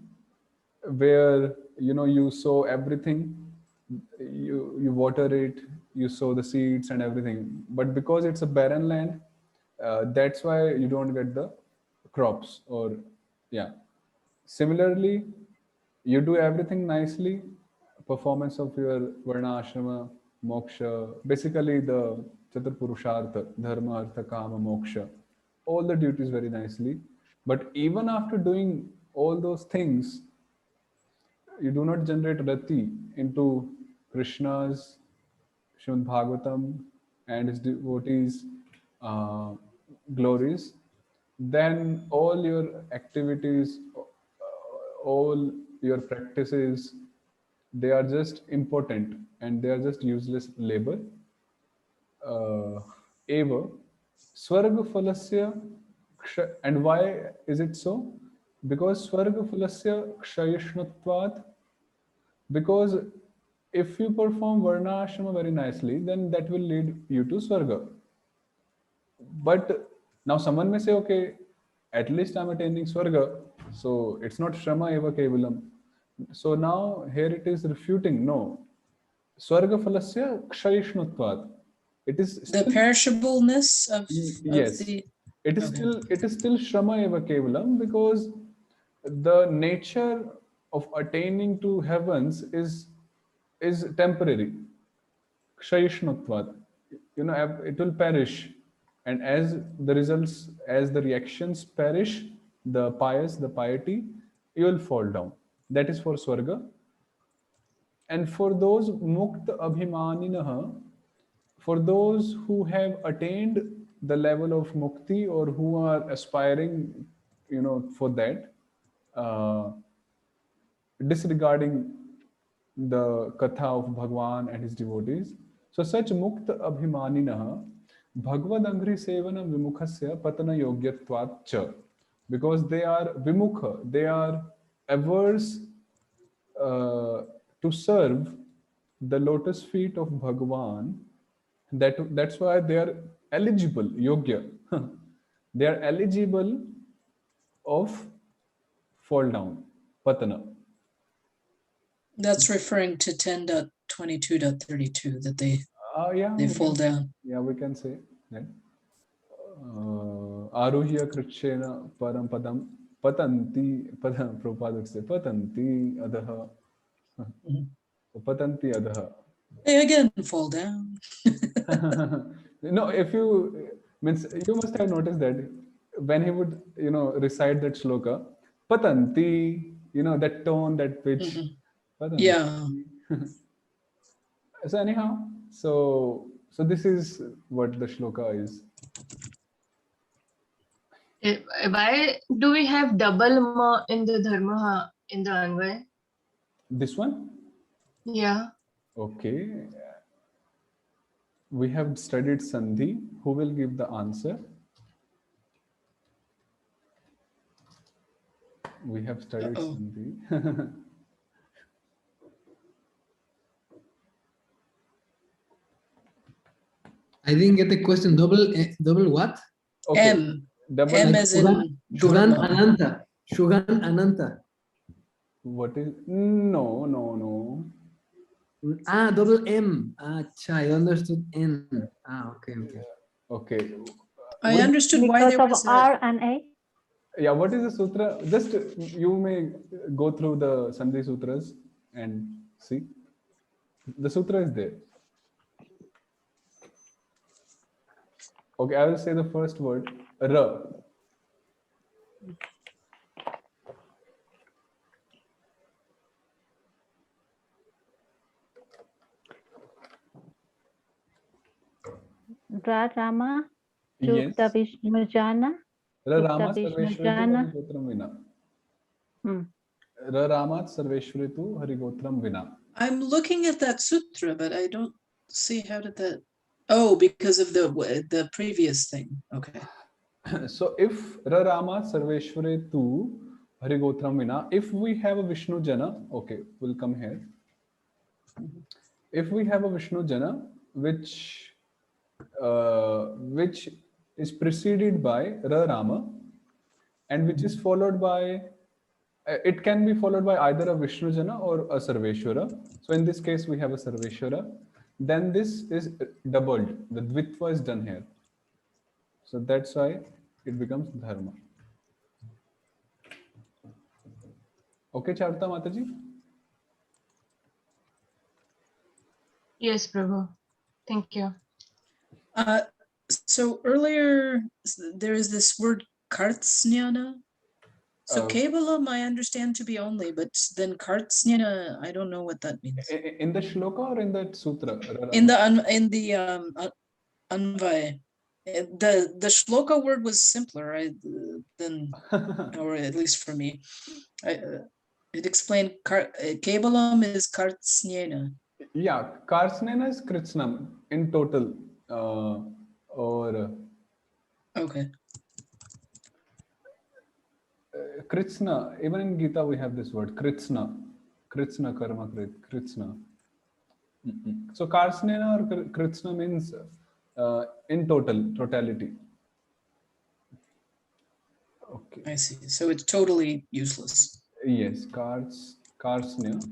where you sow everything, you water it, you sow the seeds and everything, but because it's a barren land, that's why you don't get the crops. Or yeah, similarly, you do everything nicely, performance of your varna ashrama moksha, basically the chatur purushartha, dharma artha kama moksha, all the duties very nicely, but even after doing all those things, you do not generate rati into Krishna's Srimad Bhagavatam and his devotees' glories, then all your activities, all your practices, they are just impotent and they are just useless labor. Eva Swarga Phalasya, and why is it so? Because Swarga Phalasya Kshayishnatvat, because if you perform Varna Ashrama very nicely, then that will lead you to Swarga. But now someone may say, okay, at least I'm attaining Swarga, so it's not Shrama Eva Kevalam. So now here it is refuting, no. Swarga Phalasya Kshayishnutvat. It is The still, perishableness of yes, the, it is okay. still Shrama Eva Kevalam, because the nature of attaining to heavens is temporary. Kshayishnutvat. It will perish. And as the results, as the reactions perish, the piety, you will fall down. That is for Swarga. And for those Mukta Abhimaninaha, for those who have attained the level of Mukti, or who are aspiring, for that, disregarding the katha of Bhagwan and his devotees. So such mukta abhimaninaha bhagavad angri sevana vimukhasya patana yogyatvat cha, because they are vimukha, they are averse to serve the lotus feet of Bhagwan. That's why they are eligible, yogya. They are eligible of fall down, patana. That's referring to 10.22.32, that they Yeah, fall down. Yeah, we can say that. Aruhya krutshena param padam patanti padam. Prabhupada would say patanti adaha. So patanti adaha. They again fall down. No, if you means, you must have noticed that when he would recite that shloka, patanti, that tone, that pitch, patanti. Yeah. So anyhow, so this is what the shloka is. Why do we have double ma in the dharma in the Anvay? This one? Yeah. Okay. We have studied Sandhi. Who will give the answer? We have studied Uh-oh. Sandhi. I didn't get the question. Double what? Okay. M. Double. M Like as in Shugan Dharma. Ananta. Shugan Ananta. What is? No, no, no. Ah, double M. Acha, I understood N. Ah, okay, okay. Okay. I understood why Because there of was a. R and A. Yeah, what is the sutra? Just you may go through the Sandhi Sutras and see. The sutra is there. Okay, I will say the first word. Ra. Ra Rama, Yes. Yukta Vishnu Jana, Ra Yukta Ramat Vishnu Sarveshwaritu Jana. Harigotram Vina. Hmm. Ra Ramat Sarveshwaritu Harigotram Vina. I'm looking at that sutra, but I don't see how did that. Oh, because of the previous thing. Okay. So if Ra Ramat Sarveshwaritu Harigotram Vina, if we have a Vishnu Jana, okay, we'll come here. If we have a Vishnu Jana, which is preceded by Ra Rama, and which is followed by, it can be followed by either a Vishnu Jana or a Sarveshwara. So in this case, we have a Sarveshwara. Then this is doubled. The Dvitva is done here. So that's why it becomes Dharma. Okay, Charta Mataji? Yes, Prabhu. Thank you. So earlier there is this word kartsnyana. So Kevalam I understand to be only, but then kartsnyana, I don't know what that means. In the shloka or in the sutra? In the Anvay. The shloka word was simpler than, or at least for me. It explained Kevalam is kartsnyana. Yeah, Karsnena is Kritsnam in total. Or Okay. Kritsna, even in Gita we have this word Kritsna. Kritsna karma Kritsna. So Karsnena or Kritsna means in totality. Okay. I see. So it's totally useless. Yes, Karsnya.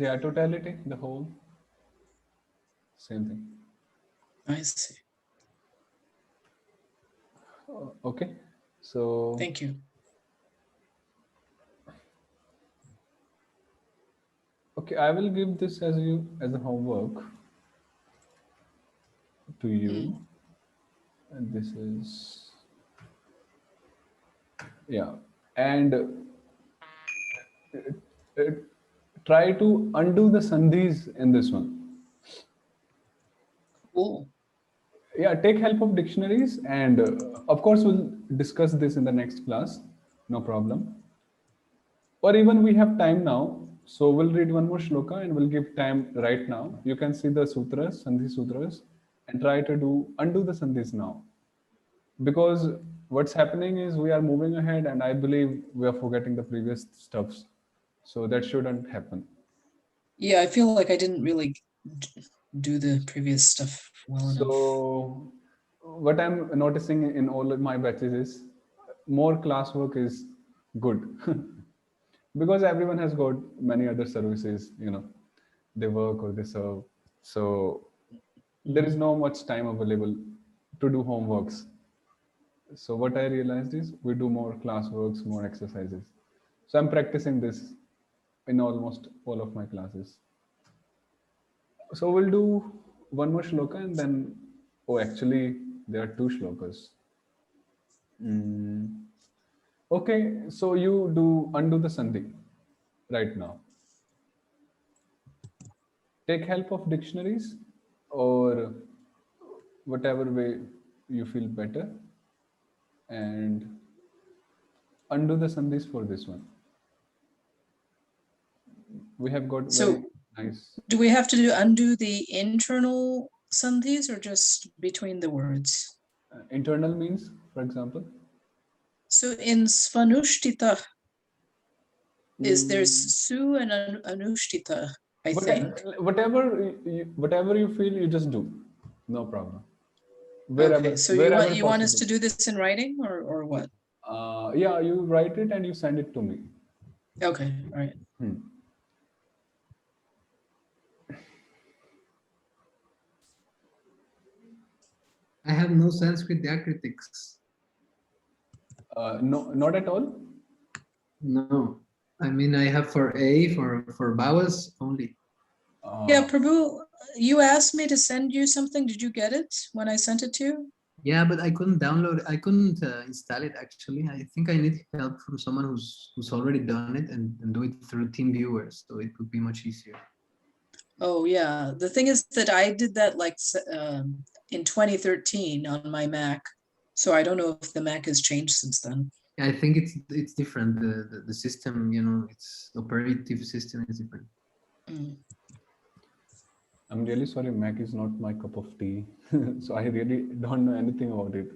Yeah, totality, the whole. Same thing. I see. Okay, so Thank you. okay, I will give this as a homework to you. And this is, yeah, and try to undo the sandhis in this one. Cool. Yeah, take help of dictionaries, and of course we'll discuss this in the next class, no problem. Or even we have time now, so we'll read one more shloka and we'll give time right now. You can see the sutras, sandhi sutras, and try to undo the sandhis now. Because what's happening is we are moving ahead, and I believe we are forgetting the previous stuffs. So that shouldn't happen. Yeah, I feel like I didn't really do the previous stuff well enough. So what I'm noticing in all of my batches is more classwork is good. Because everyone has got many other services, they work or they serve. So there is no much time available to do homeworks. So what I realized is we do more classworks, more exercises. So I'm practicing this in almost all of my classes. So we'll do one more shloka and then, oh, actually there are two shlokas. Okay, so you do undo the sandhi right now. take help of dictionaries or whatever way you feel better, and undo the sandhis for this one. We have got very So nice. do we have to undo the internal sandhis or just between the words? Internal means, for example. So in svanushtita, is there's Mm, su and anushtita, I what- think. whatever you feel, you just do. No problem. Okay, so Wherever you want us possible. to do this in writing or what? Yeah, you write it and you send it to me. Okay, all right. Hmm. I have no Sanskrit diacritics. No, not at all. No, I mean I have for A for vowels only. Yeah, Prabhu, you asked me to send you something. Did you get it when I sent it to you? Yeah, but I couldn't download. I couldn't install it actually. I think I need help from someone who's already done it and do it through TeamViewer, so it would be much easier. Oh yeah, the thing is that I did that like in 2013 on my Mac, so I don't know if the Mac has changed since then. I think it's different. The system, you know, its operative system is different. Mm. I'm really sorry, Mac is not my cup of tea. So I really don't know anything about it.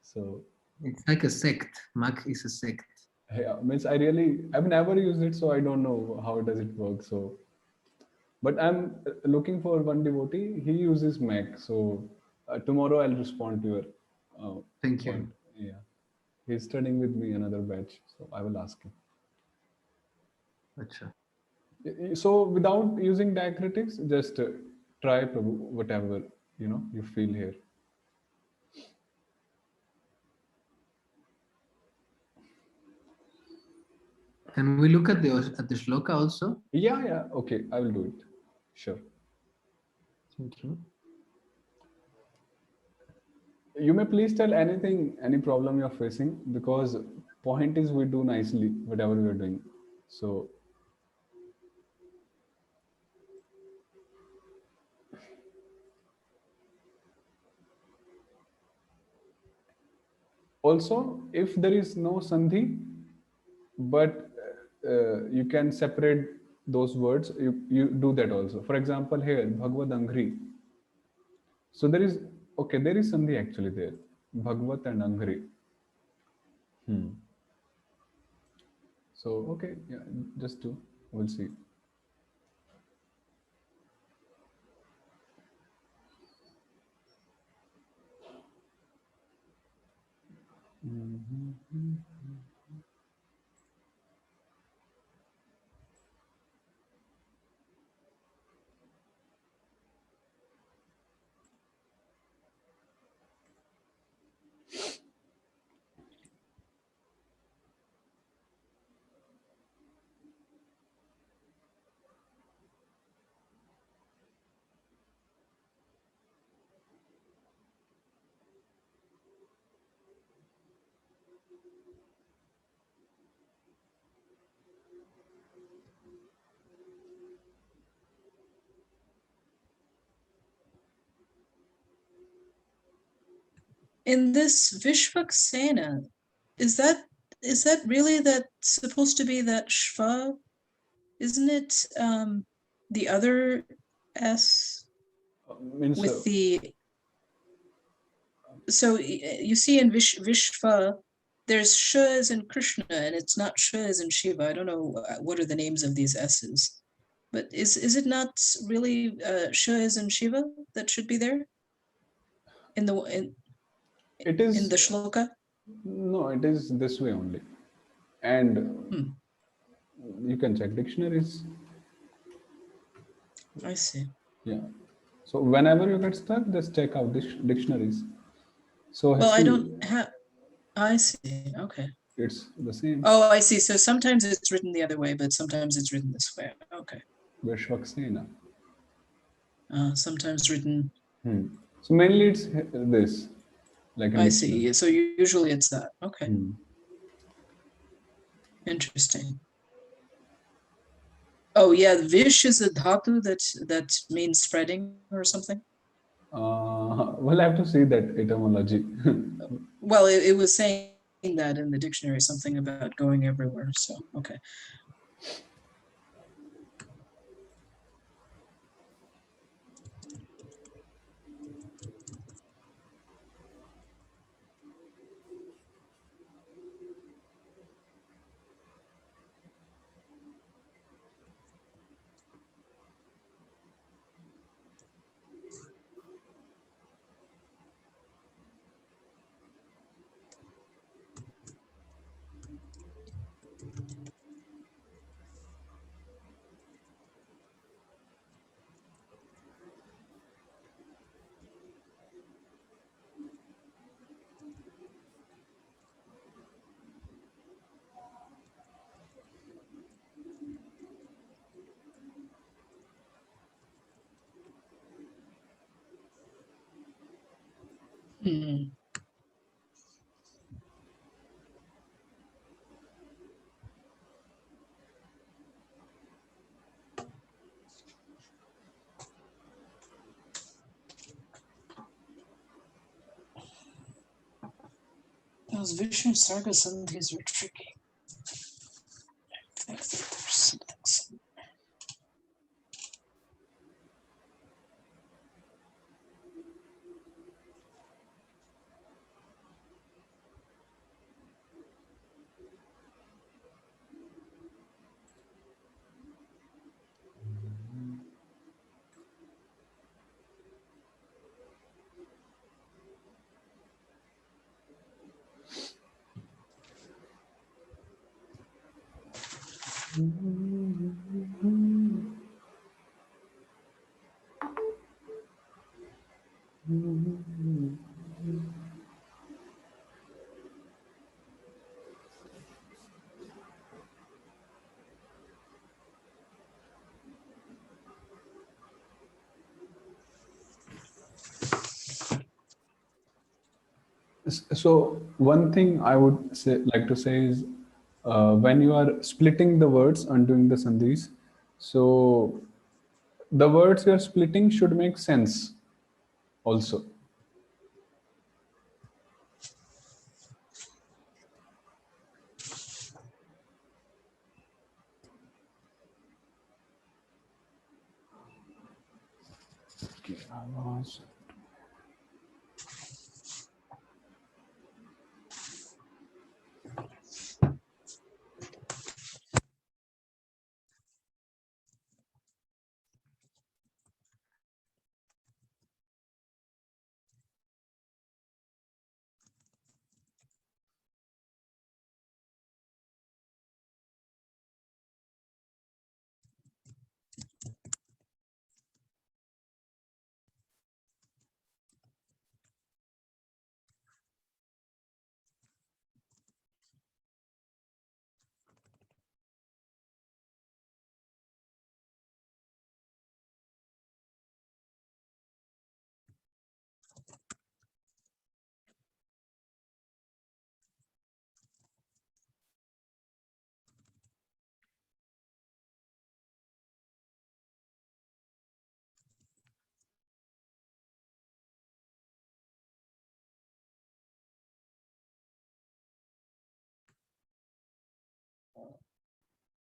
So It's like a sect. Mac is a sect. yeah, means I've never used it, so I don't know how does it work. So, but I'm looking for one devotee. He uses Mac, so tomorrow I'll respond to your Thank point. you. Yeah, he's studying with me another batch, so I will ask him. Acha. So without using diacritics, just try Prabhu, whatever you feel here. Can we look at the shloka also? Yeah, okay, I will do it. Sure. Thank you. You may please tell anything, any problem you're facing, because point is we do nicely whatever we're doing. So also, if there is no sandhi, but you can separate those words, you do that also. For example, here, Bhagavad Angri. So there is, okay, there is sandhi actually there. Bhagavad and Angri. So, okay, yeah, just do. We'll see. In this Vishvaksena, is that really that supposed to be that Shva? Isn't it the other S Means with the so you see in Vishva, there's Sh as in Krishna, and it's not Sh as in Shiva. I don't know what are the names of these S's, but is it not really Sh as in Shiva that should be there in the it is the shloka? no, it is this way only, and you can check dictionaries. I see. Yeah. So whenever you get stuck, just check out dictionaries. So Well, I see, don't have. I see. Okay. it's the same. Oh, I see. So sometimes it's written the other way, but sometimes it's written this way. Okay. Vishvaksena. Sometimes written. So mainly it's this, like in I dictionary. see. So usually it's that. Okay. Hmm. Interesting. Oh yeah, vish is a dhatu that means spreading or something. We'll have to see that etymology. Well, it was saying that in the dictionary, something about going everywhere. So okay. Hmm. Those Vishnu Sarga Sandhis are tricky. I think that there's something. So one thing I would say, like to say is, when you are splitting the words, undoing the sandhis, so the words you are splitting should make sense also. Okay,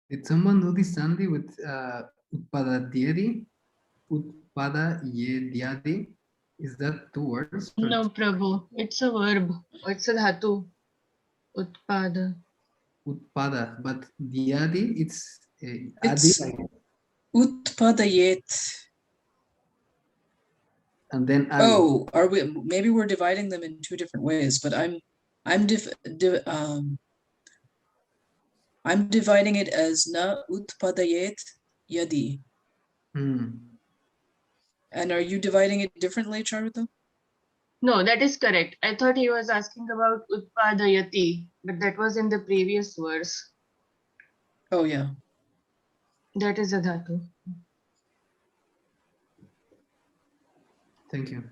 Did someone do this Sandhi with Utpadadyadi? Utpadayedyadi? Is that two words? or No, Prabhu. It's a verb. It's a dhatu. Utpada. Utpada, but Dyadi, it's Adi, It's utpadayet. and then Adi. Oh, are we? Maybe we're dividing them in two different ways. But I'm dividing it as na utpadayet yadi. Hmm. And are you dividing it differently, Charutha? No, that is correct. I thought he was asking about utpadayati, but that was in the previous verse. Oh yeah. That is a dhatu. Thank you.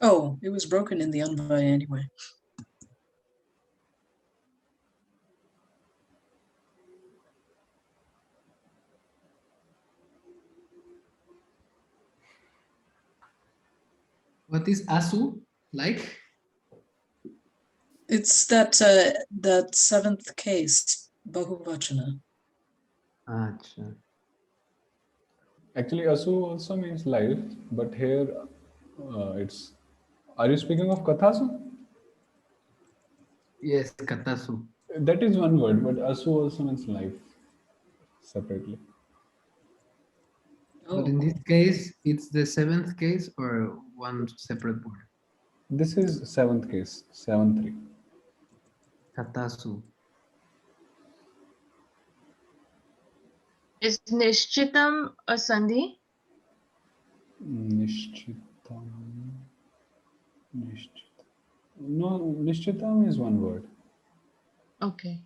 Oh, it was broken in the Anvaya anyway. What is asu like? It's that that seventh case, Bahuvachana. Acha. Actually, asu also means life, but here it's. Are you speaking of kathasu? Yes, katasu. That is one word, but asu also means life separately. But in this case, it's the seventh case or one separate word? This is seventh case, 7-3. Katasu. Is Nishchitam a Sandhi? Nishchitam. Nishchitam. No, Nishchitam is one word. Okay.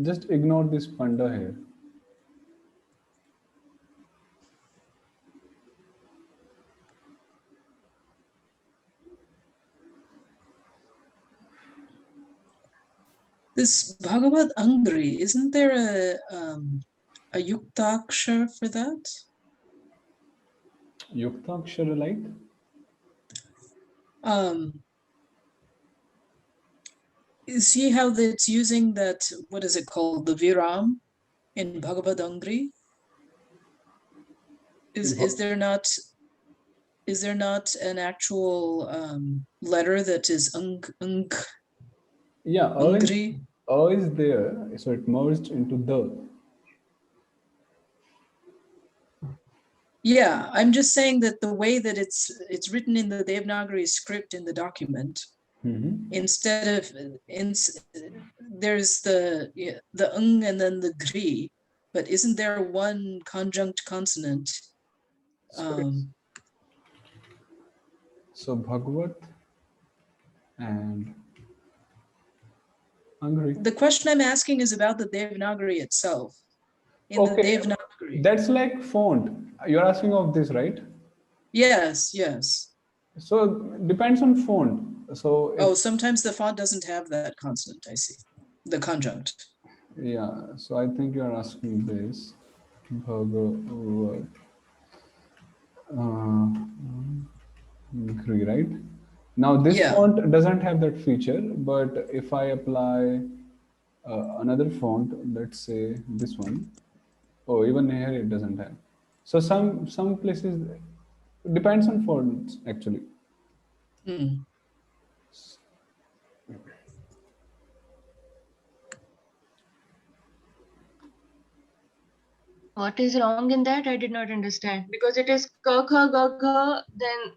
Just ignore this panda here. This Bhagavad Angri, isn't there a yuktakshar for that? Yuktakshara like? You see how it's using that, what is it called, the viram in Bhagavad Angri? Is there not an actual letter that is Yeah, Angri? is there, so it merged into the. Yeah, I'm just saying that the way that it's written in the Devanagari script in the document, instead of there's the and then the gri, but isn't there one conjunct consonant? So Bhagavat and Angri. The question I'm asking is about the Devanagari itself. In the Devanagari. That's like font. You're asking of this, right? Yes, yes. So depends on font. So Sometimes the font doesn't have that consonant, I see. The conjunct. Yeah, so I think you're asking this. Bhagavat. Agree, right? Now this font doesn't have that feature, but if I apply another font, let's say this one, even here it doesn't have. So some places depends on fonts actually. What is wrong in that? I did not understand. Because it is ka, kha, ga, kha, then...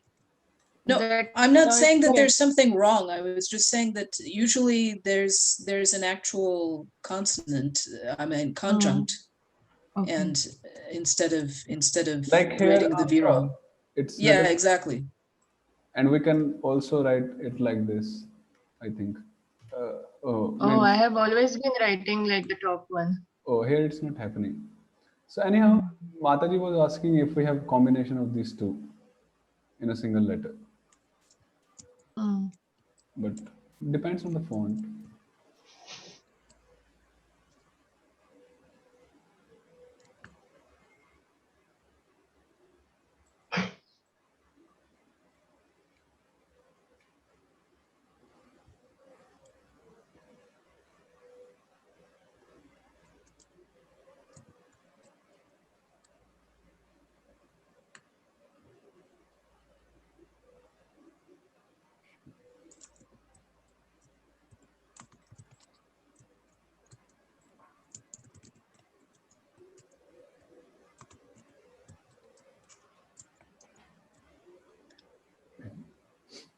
No, I'm not saying that there's something wrong. I was just saying that usually there's an actual consonant, conjunct, and instead of like writing the viram. It's exactly. And we can also write it like this, I think. I have always been writing like the top one. Oh, here it's not happening. So anyhow, Mataji was asking if we have combination of these two in a single letter. But depends on the font.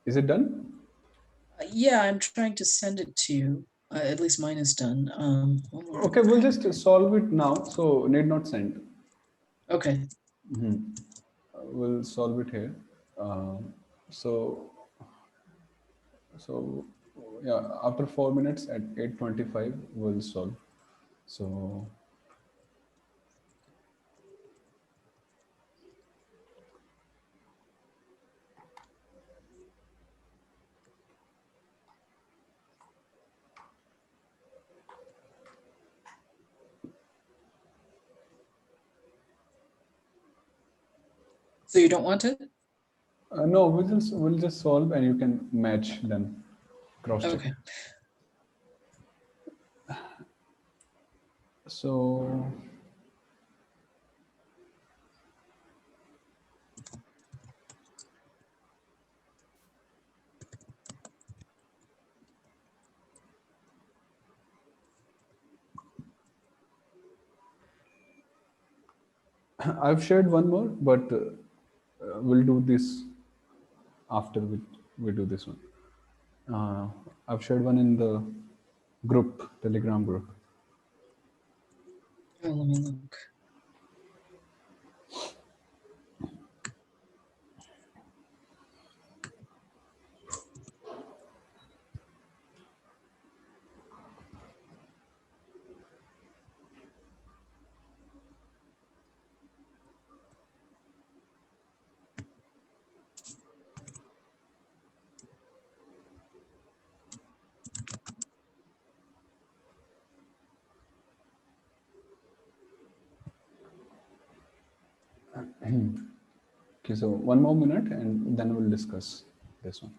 Is it done? Yeah, I'm trying to send it to you. At least mine is done. Okay, we'll just solve it now, so need not send. Okay. We'll solve it here. So yeah, after 4 minutes at 8:25 we'll solve. So So you don't want it? no, we'll just solve and you can match then, cross check. Okay. So I've shared one more, but we'll do this after we do this one. I've shared one in the group, Telegram group. Oh, let me look. Okay, so one more minute and then we'll discuss this one.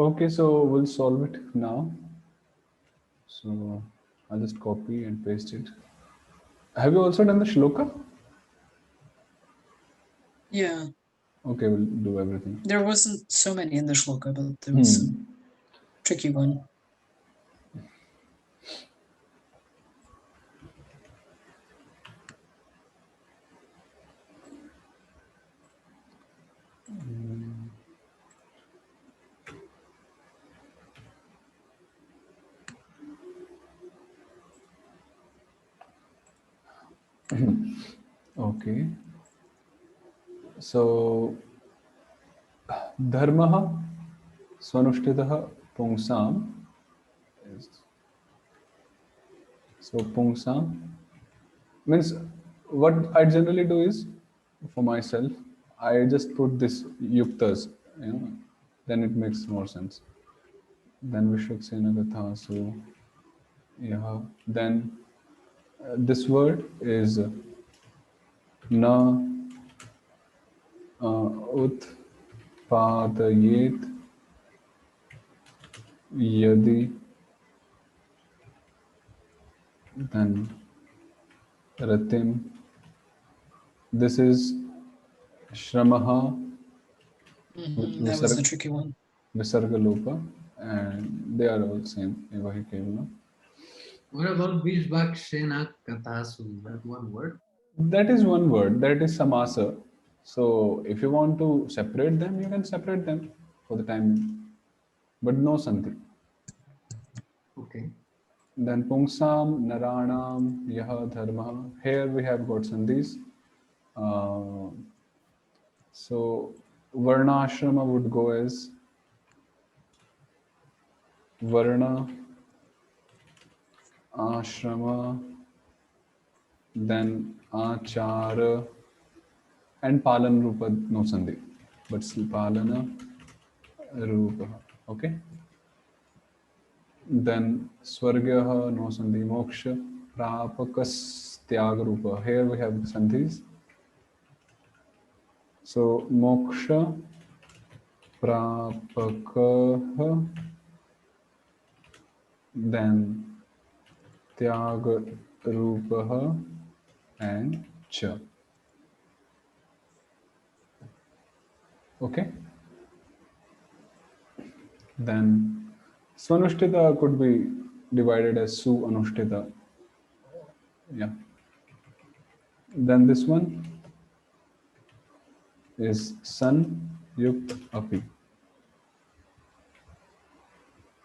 Okay, so we'll solve it now. So I'll just copy and paste it. Have you also done the shloka? Yeah, Okay, we'll do everything. there wasn't so many in the shloka, but there was some tricky one. Okay. So dharmah swanushthitah pungsam. So pungsam means what I generally do is for myself, I just put this yuktas, then it makes more sense. Then Vishwaksena Gatha. So yeah, then this word is na utpadayet yadi, then ratim. This is shramaha That was the tricky one. visargalopa, and they are all same. Evahi kevana. What about Vishvakshena Katasu? Is that one word? That is one word. That is samasa. So if you want to separate them, you can separate them for the time, but no santi. Okay. Then pungsam, naranam, yaha, dharma. Here we have got sandhis. So varna ashrama would go as varna ashrama, then achara, and palan rupa no sandhi, but still palana rupa. Okay. Then swargyaha no sandhi, moksha prapakas tyaga rupa. Here we have the sandhis. So moksha prapakah, then tyaga rupah and cha. Okay. Then swanushtita could be divided as su anushtita. Yeah. Then this one is san yukt api.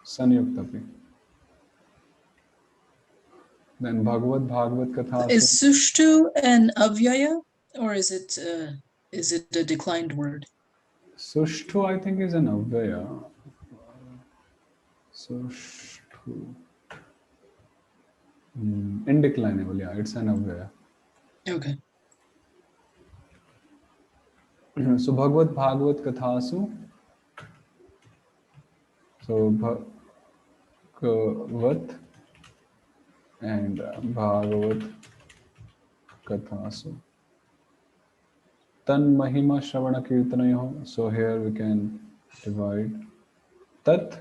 San yukt api. Then Bhagavad Katha. Is sushtu an avyaya, or is it a declined word? Sushtu, I think, is an avyaya. Sushtu. Indeclinable, yeah, it's an avyaya. Okay. So Bhagavad Kathasu. So Bhagavat and Bhagavad Kathasu. Tan Mahima Shravana Kirtanayo. So here we can divide Tat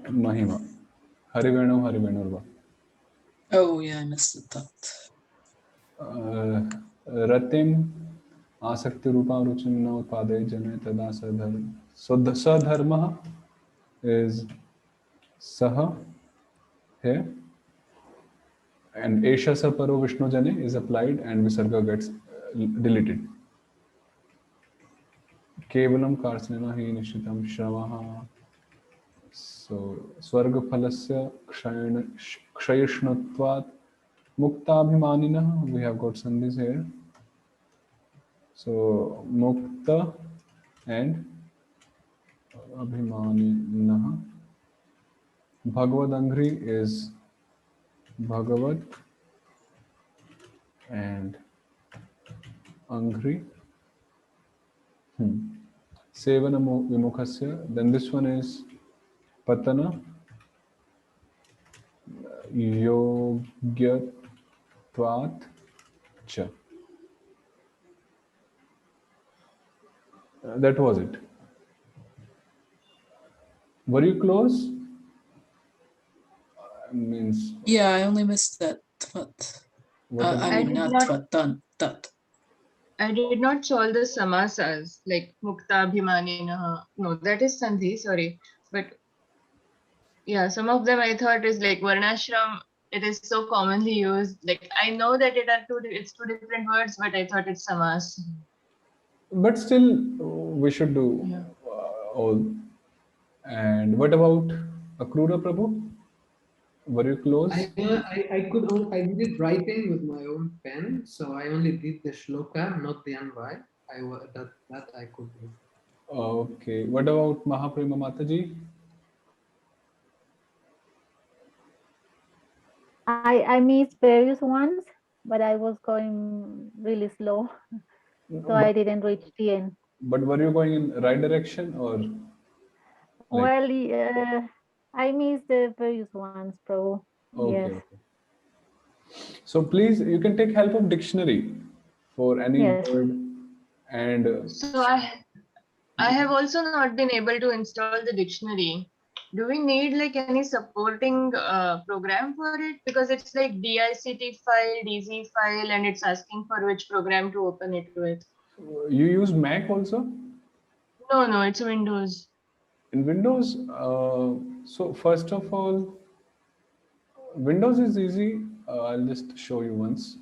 Mahima. Harivenu Harivenurva. Oh yeah, I missed the thought. Ratim Asakti Rupa Ruchim no Pade Jane Tada Sadharma. So the Sadharma is Saha here, and Esha Saparo Vishnu Jane is applied and Visarga gets deleted. Kevalam Karsanena Hi Nishitam Shravaha. So Swarga Phalasya Kshayishnutvat Muktabhimanina. We have got sandhis here. So Mukta and Abhimaninaha. Bhagavad Angri is Bhagavad and Angri. Sevana Vimukhasya. Then this one is Patana Yogyatvat Cha. That was it. Were you close? Means Yeah, I only missed that tvat. what I about- I mean, did not not- tvat, tat. I did not solve the samasas like mukta abhimaninaha. No, that is sandhi, sorry. But yeah, some of them I thought is like varnashram. It is so commonly used. Like I know that it's two different words, but I thought it's samas. But still, we should do Yeah. all. And what about Akrura Prabhu? Were you close? I did it writing with my own pen, so I only did the shloka, not the anvai. That I could do. Okay. What about Mahaprema Mataji? I missed various ones, but I was going really slow, so I didn't reach the end. But were you going in right direction or? Well, I missed the various ones, Prabhu. Okay, Yes. okay. So please, you can take help of dictionary for any Yes. word, and So I have also not been able to install the dictionary. Do we need like any supporting program for it? Because it's like DICT file, DZ file, and it's asking for which program to open it with. you use Mac also No, it's Windows. in Windows. So first of all, Windows is easy. I'll just show you once.